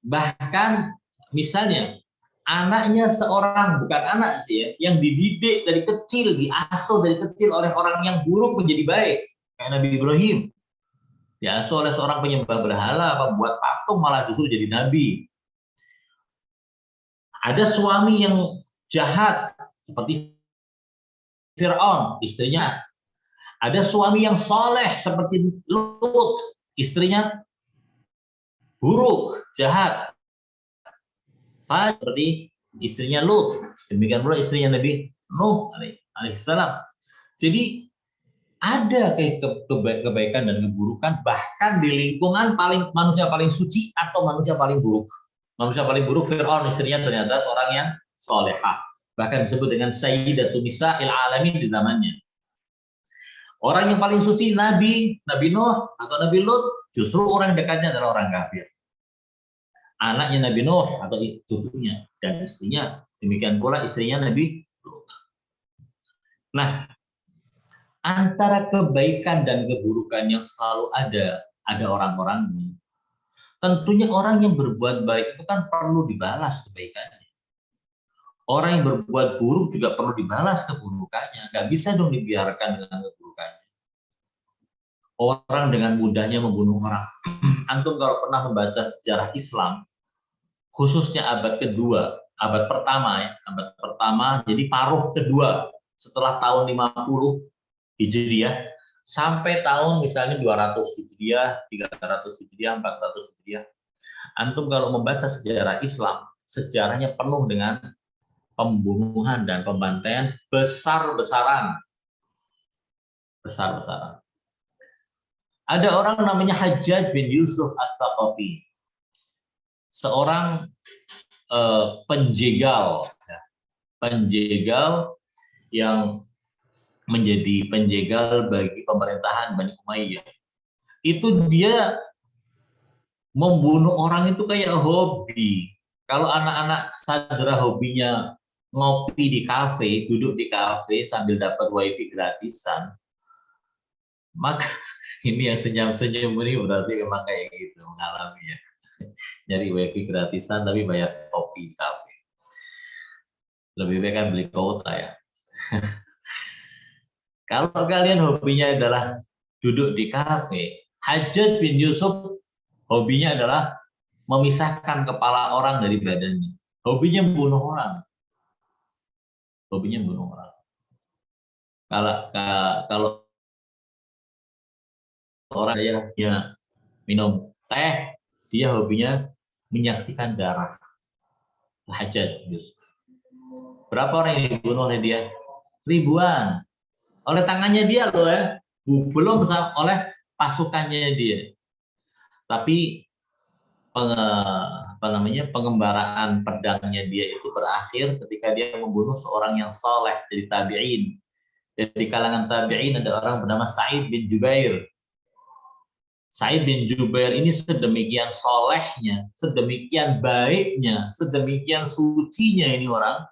Bahkan misalnya anaknya seorang, bukan anak sih ya, yang dididik dari kecil, diasuh dari kecil oleh orang yang buruk menjadi baik, kayak Nabi Ibrahim. Diasuh oleh seorang penyembah berhala, membuat patung, malah justru jadi nabi. Ada suami yang jahat seperti Fir'aun, istrinya. Ada suami yang soleh seperti Lut, istrinya buruk, jahat. Seperti istrinya Lut. Demikian pula istrinya Nabi Nuh alaihissalam. Jadi ada kebaikan dan keburukan bahkan di lingkungan manusia paling suci atau manusia paling buruk. Manusia paling buruk Fir'aun, istrinya ternyata seorang yang solehah. Bahkan disebut dengan Sayyidatu Nisa'il Alamin di zamannya. Orang yang paling suci Nabi Nuh atau Nabi Lut, justru orang dekatnya adalah orang kafir. Anaknya Nabi Nuh atau cucunya dan istrinya. Demikian pula istrinya Nabi Lut. Nah, antara kebaikan dan keburukan yang selalu ada orang-orangnya. Tentunya orang yang berbuat baik itu kan perlu dibalas kebaikannya. Orang yang berbuat buruk juga perlu dibalas keburukannya. Nggak bisa dong dibiarkan dengan keburukannya. Orang dengan mudahnya membunuh orang. Antum kalau pernah membaca sejarah Islam, khususnya abad kedua, abad pertama, jadi paruh kedua setelah tahun 50 Hijriah sampai tahun misalnya 200 Hijriah, 300 Hijriah, 400 Hijriah. Antum kalau membaca sejarah Islam, sejarahnya penuh dengan pembunuhan dan pembantaian besar-besaran. Besar-besaran. Ada orang namanya Hajjaj bin Yusuf Ats-Tsaqafi. Seorang penjegal yang menjadi penjegal bagi pemerintahan Bani Umayyah. Itu dia membunuh orang itu kayak hobi. Kalau anak-anak sadra hobinya ngopi di kafe, duduk di kafe sambil dapat wifi gratisan, maka ini yang senyum-senyum ini berarti memang kayak gitu mengalaminya. Nyari wifi gratisan tapi bayar kopi di kafe. Lebih baik kan beli kuota ya. Kalau kalian hobinya adalah duduk di kafe, Hajjaj bin Yusuf hobinya adalah memisahkan kepala orang dari badannya. Hobinya membunuh orang. Hobinya membunuh orang. Kalau orang saya minum teh, dia hobinya menyaksikan darah. Hajjaj bin Yusuf. Berapa orang yang dibunuh oleh dia? Ribuan. Oleh tangannya dia loh ya, belum oleh pasukannya dia. Tapi pengembaraan pedangnya dia itu berakhir ketika dia membunuh seorang yang soleh dari tabi'in. Dari kalangan tabi'in ada orang bernama Sa'id bin Jubair. Sa'id bin Jubair ini sedemikian solehnya, sedemikian baiknya, sedemikian sucinya ini orang,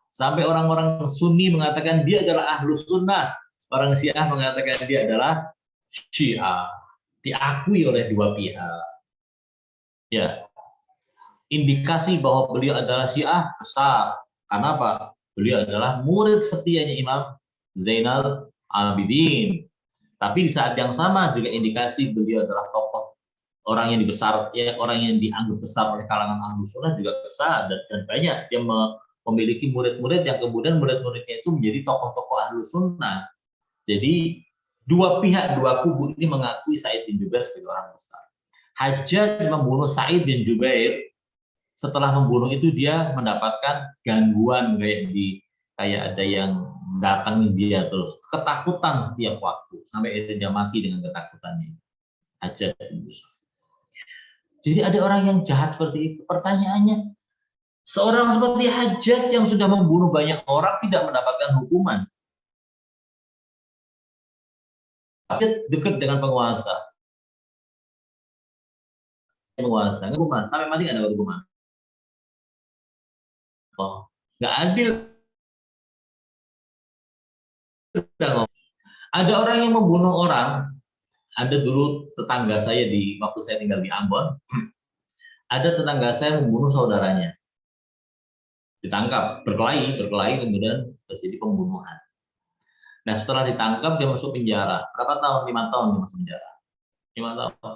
sampai orang-orang Sunni mengatakan dia adalah ahlus sunnah. Orang Syiah mengatakan dia adalah Syiah, diakui oleh dua pihak. Ya, indikasi bahwa beliau adalah Syiah besar. Karena apa? Beliau adalah murid setianya Imam Zainal Abidin. Tapi di saat yang sama juga indikasi beliau adalah tokoh orang yang orang yang dianggap besar oleh kalangan ahlus sunnah juga besar dan banyak. Dia memiliki murid-murid yang kemudian murid-muridnya itu menjadi tokoh-tokoh ahlus sunnah. Jadi dua pihak, dua kubu ini mengakui Sa'id bin Jubair sebagai orang besar. Hajjaj membunuh Sa'id bin Jubair. Setelah membunuh itu dia mendapatkan gangguan kayak ada yang datangin dia terus, ketakutan setiap waktu sampai dia mati dengan ketakutannya. Hajjaj bin Yusuf. Jadi ada orang yang jahat seperti itu. Pertanyaannya, seorang seperti Hajjaj yang sudah membunuh banyak orang tidak mendapatkan hukuman. Dia dekat dengan penguasa, hukuman sampai mati nggak ada hukuman. Oh, nggak adil. Ada orang yang membunuh orang. Ada dulu tetangga saya waktu saya tinggal di Ambon, ada tetangga saya membunuh saudaranya, ditangkap, berkelahi kemudian terjadi pembunuhan. Nah setelah ditangkap dia masuk penjara. Berapa tahun? 5 tahun dia masuk penjara. 5 tahun.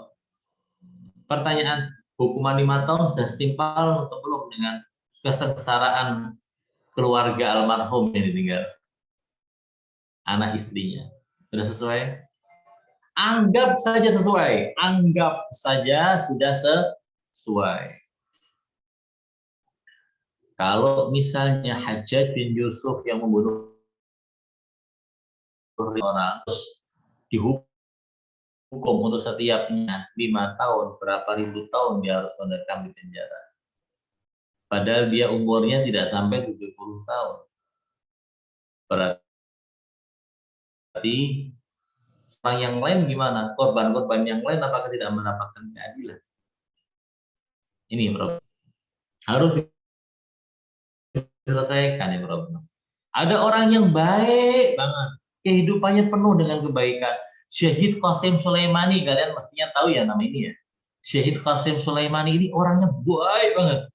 Pertanyaan, hukuman 5 tahun sudah setimpal atau belum dengan kesengsaraan keluarga almarhum yang ditinggal? anak istrinya. Sudah sesuai? Anggap saja sesuai. Anggap saja sudah sesuai. Kalau misalnya Hajjaj bin Yusuf yang membunuh orang, terus dihukum untuk setiapnya 5 tahun, berapa ribu tahun dia harus mendekam di penjara. Padahal dia umurnya tidak sampai 70 tahun. Berarti orang yang lain gimana? Korban-korban yang lain apakah tidak mendapatkan keadilan? Ini problem. Harus diselesaikan ini problem. Ada orang yang baik banget, kehidupannya penuh dengan kebaikan. Syahid Qasim Sulaimani, kalian mestinya tahu ya nama ini ya. Syahid Qasim Sulaimani ini orangnya baik banget.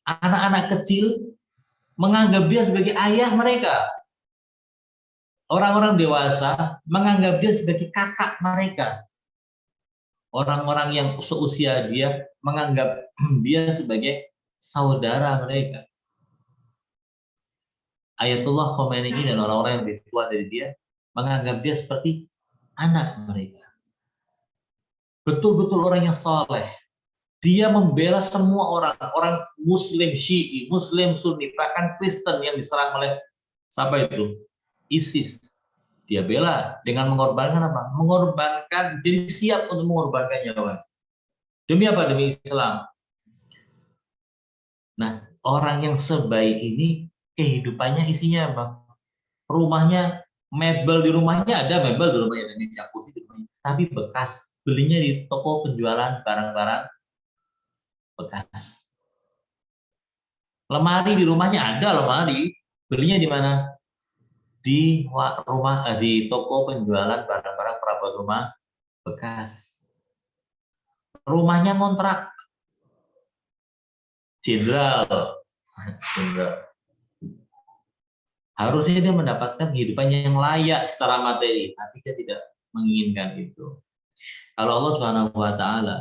Anak-anak kecil menganggap dia sebagai ayah mereka. Orang-orang dewasa menganggap dia sebagai kakak mereka. Orang-orang yang seusia dia menganggap dia sebagai saudara mereka. Ayatullah Khomeini dan orang-orang yang lebih tua dari dia menganggap dia seperti anak mereka. Betul-betul orang yang soleh. Dia membela semua orang, orang Muslim Syi'i, Muslim Sunni, bahkan Kristen yang diserang oleh siapa itu? ISIS. Dia bela dengan mengorbankan apa? Mengorbankan, jadi siap untuk mengorbankan nyawa. Demi apa? Demi Islam. Nah, orang yang sebaik ini kehidupannya isinya apa? Rumahnya, mebel di rumahnya ada, mebel di rumahnya ada, jacuzzi di rumahnya, tapi bekas, belinya di toko penjualan barang-barang bekas. Lemari di rumahnya ada, lemari, belinya di mana? Di rumah, di toko penjualan barang-barang perabot rumah bekas. Rumahnya kontrak jenderal. Harusnya dia mendapatkan kehidupan yang layak secara materi, tapi dia tidak menginginkan itu. Kalau Allah Subhanahu wa taala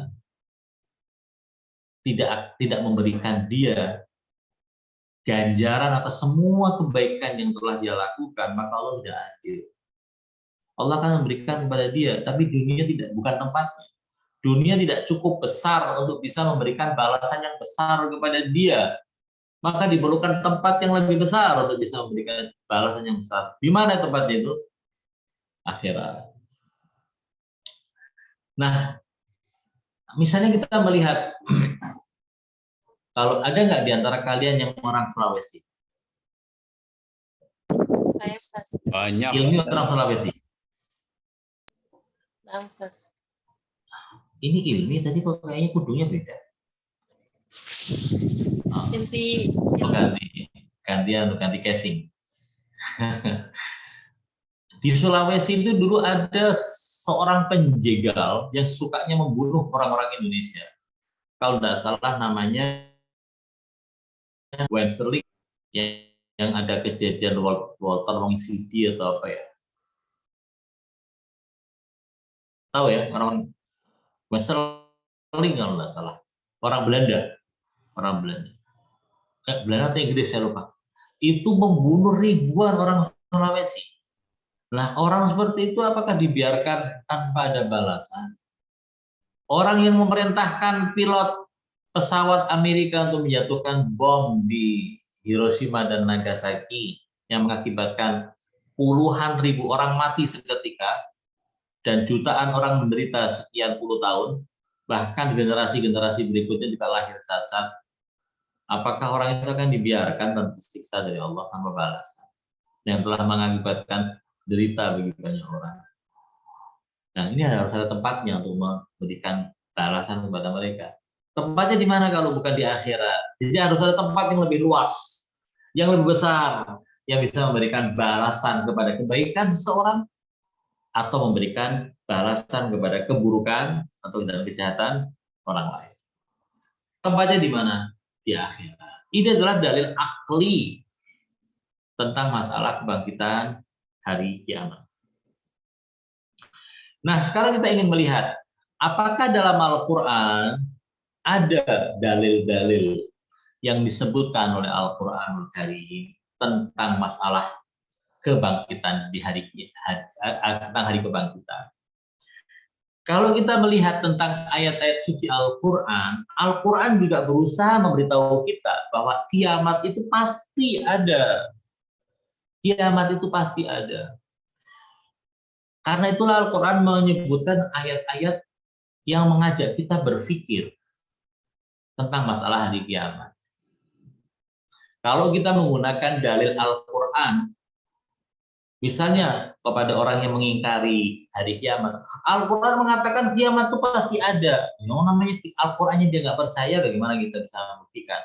tidak memberikan dia ganjaran atas semua kebaikan yang telah dia lakukan, maka Allah tidak adil. Allah akan memberikan kepada dia, tapi dunia bukan tempatnya. Dunia tidak cukup besar untuk bisa memberikan balasan yang besar kepada dia. Maka diperlukan tempat yang lebih besar untuk bisa memberikan balasan yang besar. Di mana tempatnya itu? Akhirat. Nah, misalnya kita melihat, kalau ada nggak di antara kalian yang orang Sulawesi? Saya Ustaz. Banyak. Ilmi orang Sulawesi. Nah, Ustaz. Ini ilmi tadi kok kayaknya kudunya beda. Ganti casing. Di Sulawesi itu dulu ada seorang penjegal yang sukanya membunuh orang-orang Indonesia. Kalau tidak salah namanya Westerling, yang ada kejadian Walter Longsidi atau apa ya? Tahu ya, orang Westerling kalau tidak salah. Orang Belanda. Belanda atau Inggris saya lupa. Itu membunuh ribuan orang Sulawesi. Nah, orang seperti itu apakah dibiarkan tanpa ada balasan? Orang yang memerintahkan pilot pesawat Amerika untuk menjatuhkan bom di Hiroshima dan Nagasaki yang mengakibatkan puluhan ribu orang mati seketika dan jutaan orang menderita sekian puluh tahun, bahkan generasi-generasi berikutnya juga lahir cacat. Apakah orang itu akan dibiarkan tanpa siksa dari Allah tanpa balasan yang telah mengakibatkan derita bagi banyak orang? Nah, ini harus ada tempatnya untuk memberikan balasan kepada mereka. Tempatnya di mana kalau bukan di akhirat? Jadi harus ada tempat yang lebih luas, yang lebih besar, yang bisa memberikan balasan kepada kebaikan seseorang atau memberikan balasan kepada keburukan atau kejahatan orang lain. Tempatnya di mana? Di akhirat. Ini adalah dalil akli tentang masalah kebangkitan hari kiamat. Nah, sekarang kita ingin melihat apakah dalam Al-Quran ada dalil-dalil yang disebutkan oleh Al-Quranul Karim tentang masalah kebangkitan di tentang hari kebangkitan. Kalau kita melihat tentang ayat-ayat suci Al-Quran, Al-Quran juga berusaha memberitahu kita bahwa kiamat itu pasti ada. Kiamat itu pasti ada. Karena itulah Al-Quran menyebutkan ayat-ayat yang mengajak kita berpikir tentang masalah hari kiamat. Kalau kita menggunakan dalil Al-Quran, misalnya kepada orang yang mengingkari hari kiamat, Al-Quran mengatakan kiamat itu pasti ada. Yang namanya Al-Qurannya dia nggak percaya, bagaimana kita bisa membuktikan?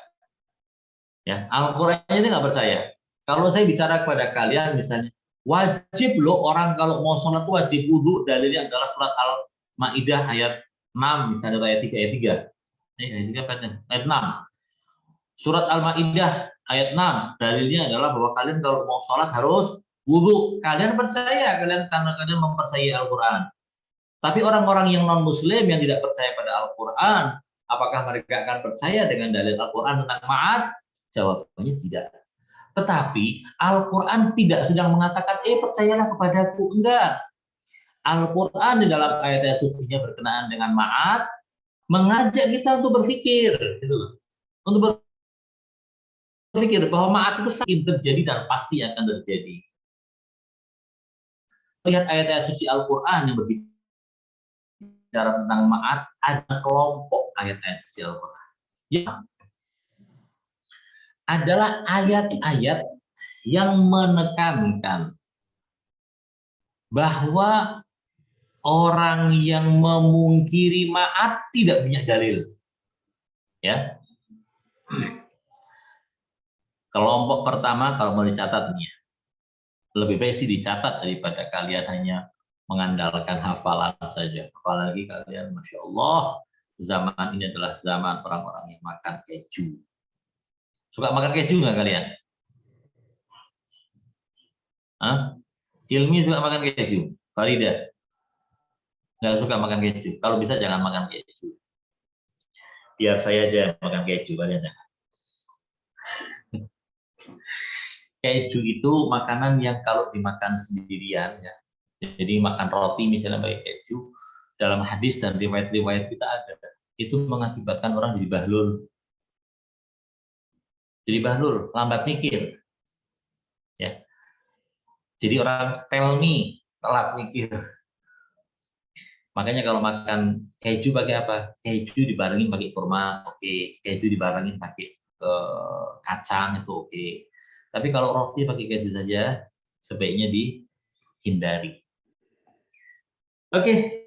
Ya, Al-Qurannya dia nggak percaya. Kalau saya bicara kepada kalian, misalnya, wajib loh orang kalau mau sholat itu wajib wudhu, dalilnya adalah surat Al-Ma'idah ayat 6, misalnya ayat 3, ayat 3. Ayat 6. Surat Al-Ma'idah ayat 6, dalilnya adalah bahwa kalian kalau mau sholat harus wudhu. Kalian percaya, karena kalian mempercayai Al-Quran. Tapi orang-orang yang non-muslim yang tidak percaya pada Al-Quran, apakah mereka akan percaya dengan dalil Al-Quran tentang ma'ad? Jawabannya tidak. Tetapi Al-Quran tidak sedang mengatakan, percayalah kepadaku. Enggak. Al-Quran di dalam ayat-ayat sucinya berkenaan dengan ma'ad, mengajak kita untuk berpikir. Gitu. Untuk berpikir bahwa ma'ad itu sering terjadi dan pasti akan terjadi. Lihat ayat-ayat suci Al-Quran yang berbicara tentang ma'ad, ada kelompok ayat-ayat suci Al-Quran. Ya. Adalah ayat-ayat yang menekankan bahwa orang yang memungkiri ma'ad tidak punya dalil. Ya. Kelompok pertama kalau mau dicatat nih, lebih baik sih dicatat daripada kalian hanya mengandalkan hafalan saja. Apalagi kalian, Masya Allah, zaman ini adalah zaman orang-orang yang makan keju. Suka makan keju nggak kalian? Hah? Ilmi suka makan keju? Farida? Nggak suka makan keju? Kalau bisa jangan makan keju. Biar saya aja yang makan keju, kalian jangan. Keju itu makanan yang kalau dimakan sendirian, ya. Jadi makan roti misalnya pakai keju, dalam hadis dan riwayat-riwayat kita ada, itu mengakibatkan orang jadi bahlul. Jadi bahlul, lambat mikir. Ya. Jadi orang tell me, telat mikir. Makanya kalau makan keju pakai apa? Keju dibarengin pakai kurma, oke. Keju dibarengin pakai kacang, itu oke. Tapi kalau roti pakai keju saja, sebaiknya dihindari. Oke.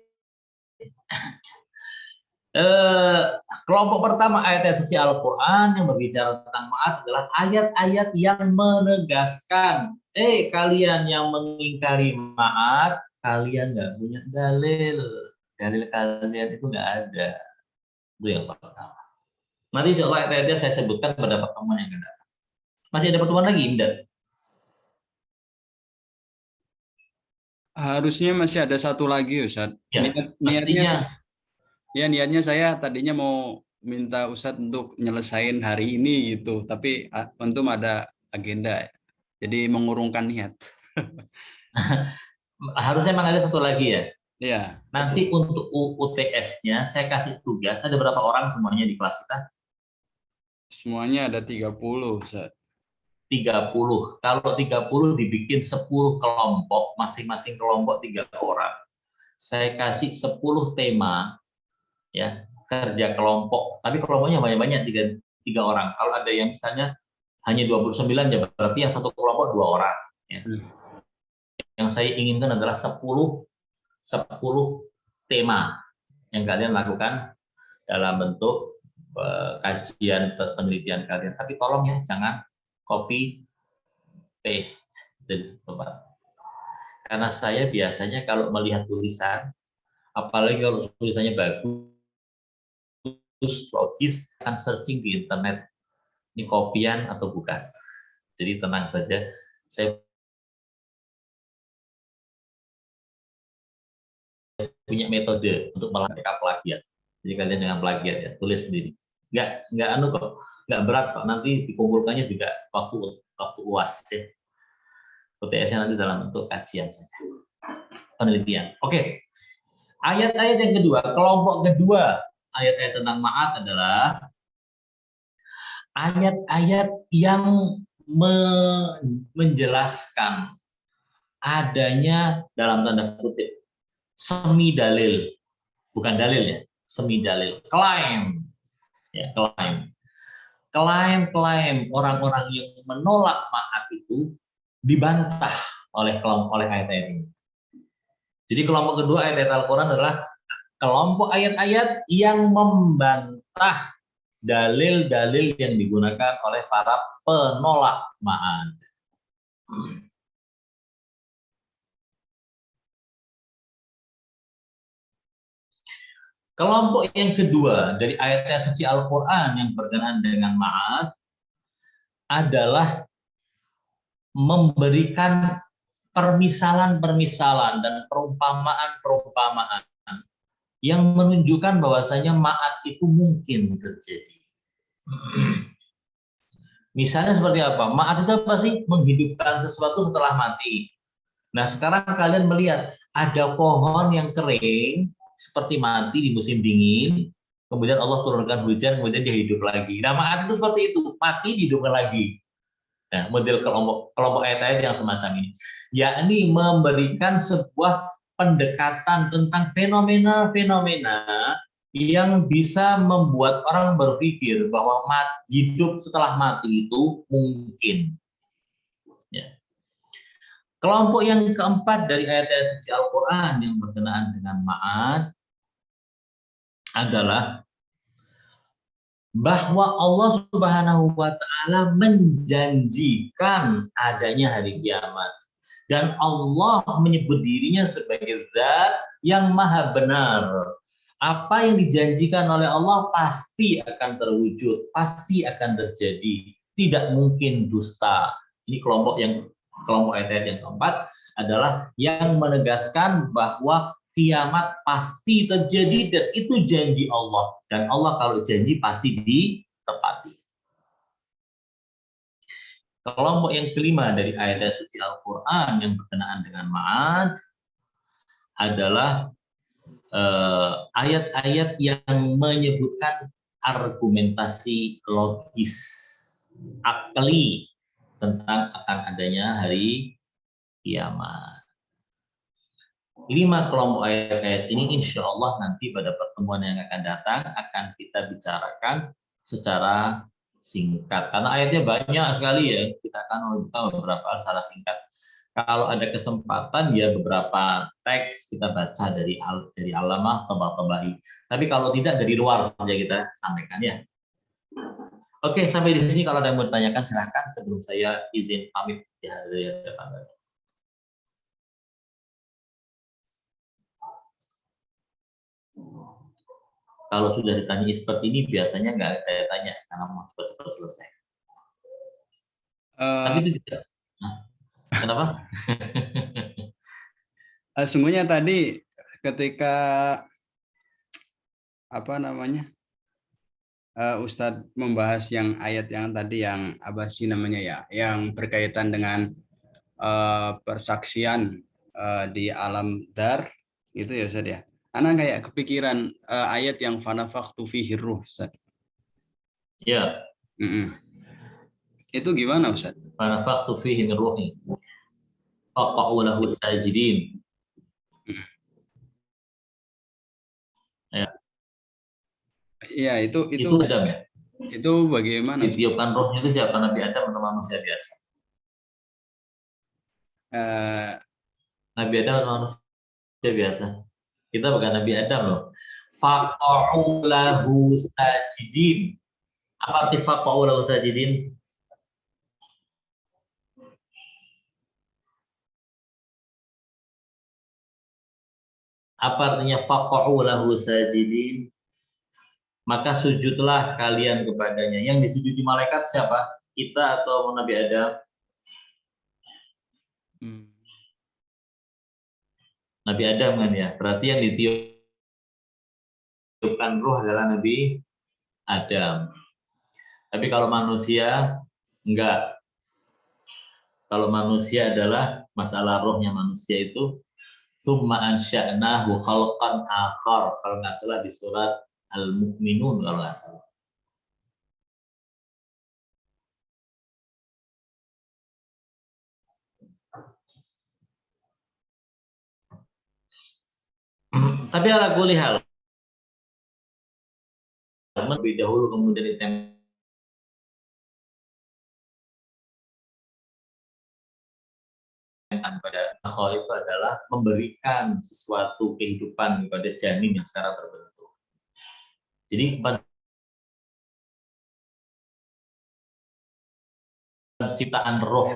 Kelompok pertama ayat-ayat suci Al-Quran yang berbicara tentang ma'ad adalah ayat-ayat yang menegaskan, kalian yang mengingkari ma'ad, kalian nggak punya dalil. Dalil kalian itu nggak ada. Itu yang pertama. Nanti insya Allah ayat-ayatnya saya sebutkan pada pertemuan yang akan datang. Masih ada pertemuan lagi, Imdad? Harusnya masih ada satu lagi, Ustadz. Ya, mestinya. Niatnya saya tadinya mau minta Ustadz untuk nyelesain hari ini gitu, tapi untung ada agenda, jadi mengurungkan niat. Harusnya memang ada satu lagi ya. Iya. Nanti untuk UTS-nya saya kasih tugas, ada berapa orang semuanya di kelas kita? Semuanya ada 30, Ustadz. 30. Kalau 30 dibikin 10 kelompok, masing-masing kelompok 3 orang. Saya kasih 10 tema, ya, kerja kelompok. Tapi kelompoknya banyak-banyak, 3 orang. Kalau ada yang misalnya hanya 29, ya berarti yang satu kelompok 2 orang. Ya. Yang saya inginkan adalah 10 tema yang kalian lakukan dalam bentuk kajian penelitian kalian. Tapi tolong ya, jangan copy paste dari tempat. Karena saya biasanya kalau melihat tulisan, apalagi kalau tulisannya bagus, logis, akan searching di internet, ini kopian atau bukan. Jadi tenang saja, saya punya metode untuk melakukan plagiat. Jadi kalian jangan plagiat ya, tulis sendiri. Nggak anu kok, nggak berat kok. Nanti dikumpulkannya juga waktu UAS ya. UTS-nya nanti dalam bentuk kajian saja, penelitian. Oke. Ayat-ayat yang kedua, kelompok kedua ayat-ayat tentang ma'at adalah ayat-ayat yang menjelaskan adanya dalam tanda kutip semi dalil, bukan dalil ya, semi dalil, klaim, ya klaim orang-orang yang menolak ma'at itu dibantah oleh ayat-ayat ini. Jadi kelompok kedua ayat-ayat Al-Quran adalah kelompok ayat-ayat yang membantah dalil-dalil yang digunakan oleh para penolak ma'at. Kelompok yang kedua dari ayat-ayat suci Al-Quran yang berkenaan dengan ma'at adalah memberikan permisalan-permisalan dan perumpamaan-perumpamaan yang menunjukkan bahwasanya ma'at itu mungkin terjadi. Misalnya seperti apa? Ma'at itu apa sih? Menghidupkan sesuatu setelah mati. Nah, sekarang kalian melihat ada pohon yang kering seperti mati di musim dingin, kemudian Allah turunkan hujan, kemudian dia hidup lagi. Nah, ma'at itu seperti itu, mati dihidupkan lagi. Nah, model kelompok ayat-ayat yang semacam ini, yakni memberikan sebuah pendekatan tentang fenomena-fenomena yang bisa membuat orang berpikir bahwa hidup setelah mati itu mungkin. Ya. Kelompok yang keempat dari ayat-ayat suci Al-Quran yang berkenaan dengan ma'ad adalah bahwa Allah Subhanahu wa Ta'ala menjanjikan adanya hari kiamat, dan Allah menyebut dirinya sebagai zat yang maha benar. Apa yang dijanjikan oleh Allah pasti akan terwujud, pasti akan terjadi, tidak mungkin dusta. Ini kelompok ayat-ayat yang keempat adalah yang menegaskan bahwa kiamat pasti terjadi dan itu janji Allah, dan Allah kalau janji pasti ditepati. Kelompok yang kelima dari ayat suci Al-Quran yang berkenaan dengan ma'ad adalah ayat-ayat yang menyebutkan argumentasi logis, akli tentang akan adanya hari kiamat. 5 kelompok ayat-ayat ini insya Allah nanti pada pertemuan yang akan datang akan kita bicarakan secara singkat. Karena ayatnya banyak sekali ya, kita akan membuka beberapa secara singkat. Kalau ada kesempatan ya beberapa teks kita baca dari Allamah Tabatabai. Tapi kalau tidak dari luar saja kita sampaikan ya. Oke, sampai di sini kalau ada yang mau ditanyakan silahkan sebelum saya izin pamit ya dari depan. Kalau sudah ditanya seperti ini, biasanya nggak saya tanya karena mau cepat-cepat selesai. Tapi itu tidak. Nah, kenapa? Sungguhnya tadi ketika Ustadz membahas yang ayat yang tadi yang apa sih namanya ya, yang berkaitan dengan persaksian di alam dar itu ya Ustadz ya. Anak kayak kepikiran ayat yang fanafakhtu fihi ruh, Ustaz. Ya. Itu gimana, Ustaz? Fanafakhtu fihi min ruhi. Faqa'u lahu sajidin. Ya. Iya, itu Adam ya. Itu bagaimana? Ditiupkan rohnya itu siapa? Nabi Adam atau manusia biasa? Nabi Adam atau manusia biasa? Kita bukan Nabi Adam loh. Faqa'u lahu sajidin. Apa arti faqa'u lahu sajidin? Apa artinya faqa'u lahu sajidin? Maka sujudlah kalian kepadanya. Yang disujudi malaikat siapa? Kita atau Nabi Adam? Nabi Adam kan ya. Berarti yang ditiupkan ruh adalah Nabi Adam. Tapi kalau manusia enggak. Kalau manusia adalah masalah rohnya manusia itu summa ansya'nahu khalqan akhar. Kalau nggak salah di surat Al-Mu'minun kalau nggak salah. Tapi ala kulli hal lebih dahulu kemudian ditempelkan pada akhlak itu adalah memberikan sesuatu kehidupan kepada janin yang sekarang terbentuk. Jadi penciptaan roh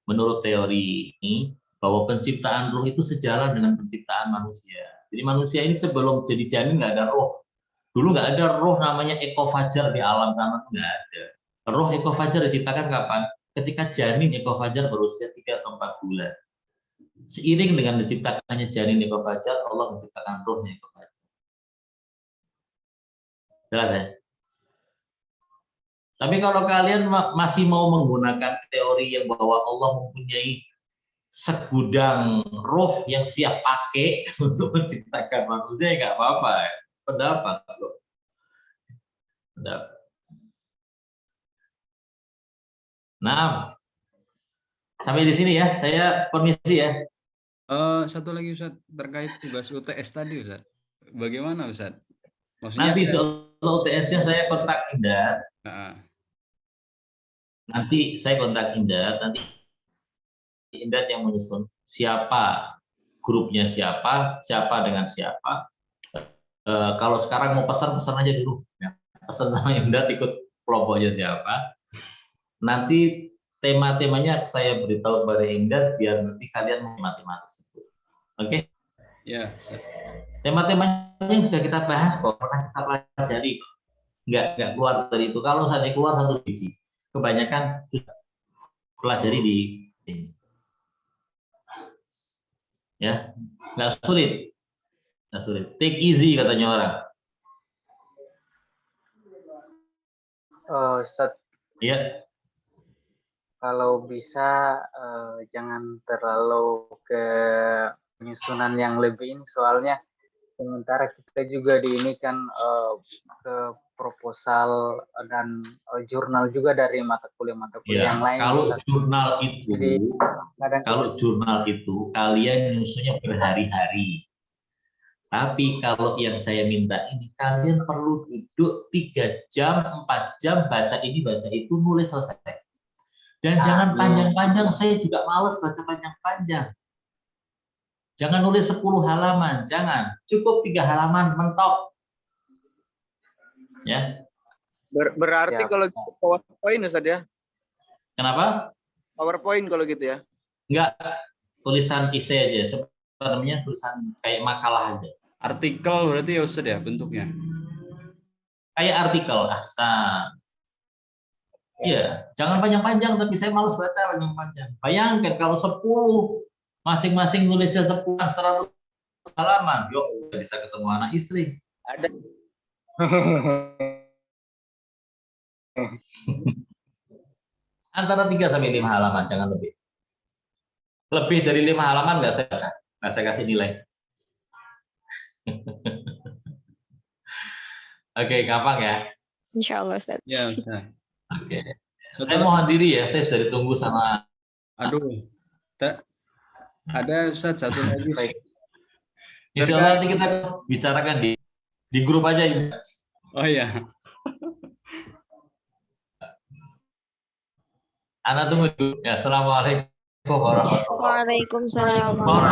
menurut teori ini bahwa penciptaan roh itu sejalan dengan penciptaan manusia. Jadi manusia ini sebelum jadi janin nggak ada roh. Dulu nggak ada roh namanya ekofajar di alam sana, nggak ada. Roh ekofajar diciptakan kapan? Ketika janin ekofajar berusia 3 atau 4 bulan. Seiring dengan diciptakannya janin ekofajar, Allah menciptakan rohnya ekofajar. Jelas ya? Tapi kalau kalian masih mau menggunakan teori yang bahwa Allah mempunyai segudang roh yang siap pakai untuk menciptakan manusia, ya nggak apa-apa ya. Pendapat loh. Pendapat. Nah, sampai di sini ya. Saya permisi ya. Satu lagi Ustaz, terkait tugas UTS tadi Ustaz. Bagaimana Ustaz? Maksudnya Nanti soal UTS-nya saya kontak Indra. Nanti saya kontak Indra. Nanti Indra yang menyusun siapa grupnya, siapa dengan siapa. Kalau sekarang mau pesan aja dulu. Ya. Pesan sama Indra, ikut kelompoknya siapa. Nanti tema-temanya saya beritahu kepada Indra biar nanti kalian matematis. Oke? Ya. Tema-temanya yang sudah kita bahas kok, pernah kita pelajari. Nggak keluar dari itu. Kalau saya keluar 1 biji, kebanyakan sudah pelajari di ini. Ya, nggak sulit. Take easy katanya orang. Ustaz, Iya. kalau bisa jangan terlalu ke penyusunan yang lebih ini, soalnya sementara kita juga di ini kan ke proposal dan jurnal juga dari mata kuliah yang lain. Kalau Ustaz. jurnal itu, Jadi, jurnal itu kalian nyusunnya berhari-hari. Tapi kalau yang saya minta ini, kalian perlu duduk 3 jam, 4 jam, baca ini, baca itu, nulis selesai. Dan jangan panjang-panjang, saya juga males baca panjang-panjang. Jangan nulis 10 halaman, jangan. Cukup 3 halaman, mentok. Ya. Berarti Ya. kalau gitu PowerPoint Ustaz ya? Kenapa? PowerPoint kalau gitu ya? Enggak, tulisan essay aja. Namanya tulisan kayak makalah aja. Artikel berarti ya Ustaz ya bentuknya. Kayak artikel asal. Iya, jangan panjang-panjang, tapi saya males baca panjang-panjang. Bayangkan kalau 10 masing-masing nulisnya 100 halaman, yuk bisa ketemu anak istri. Ada. Antara 3 sampai 5 halaman, jangan lebih. Lebih dari 5 halaman nggak saya baca, nggak saya kasih nilai. Oke, gampang ya? Insya Allah, Ustaz. Ya Ustaz. Oke. Saya mohon diri ya, saya sudah ditunggu sama. Aduh, ada Ustaz satu lagi. Insya Allah nanti kita bicarakan di grup aja. Oh ya. Anda tunggu dulu. Ya, assalamualaikum warahmatullahi wabarakatuh. Waalaikumsalam. Mohon maaf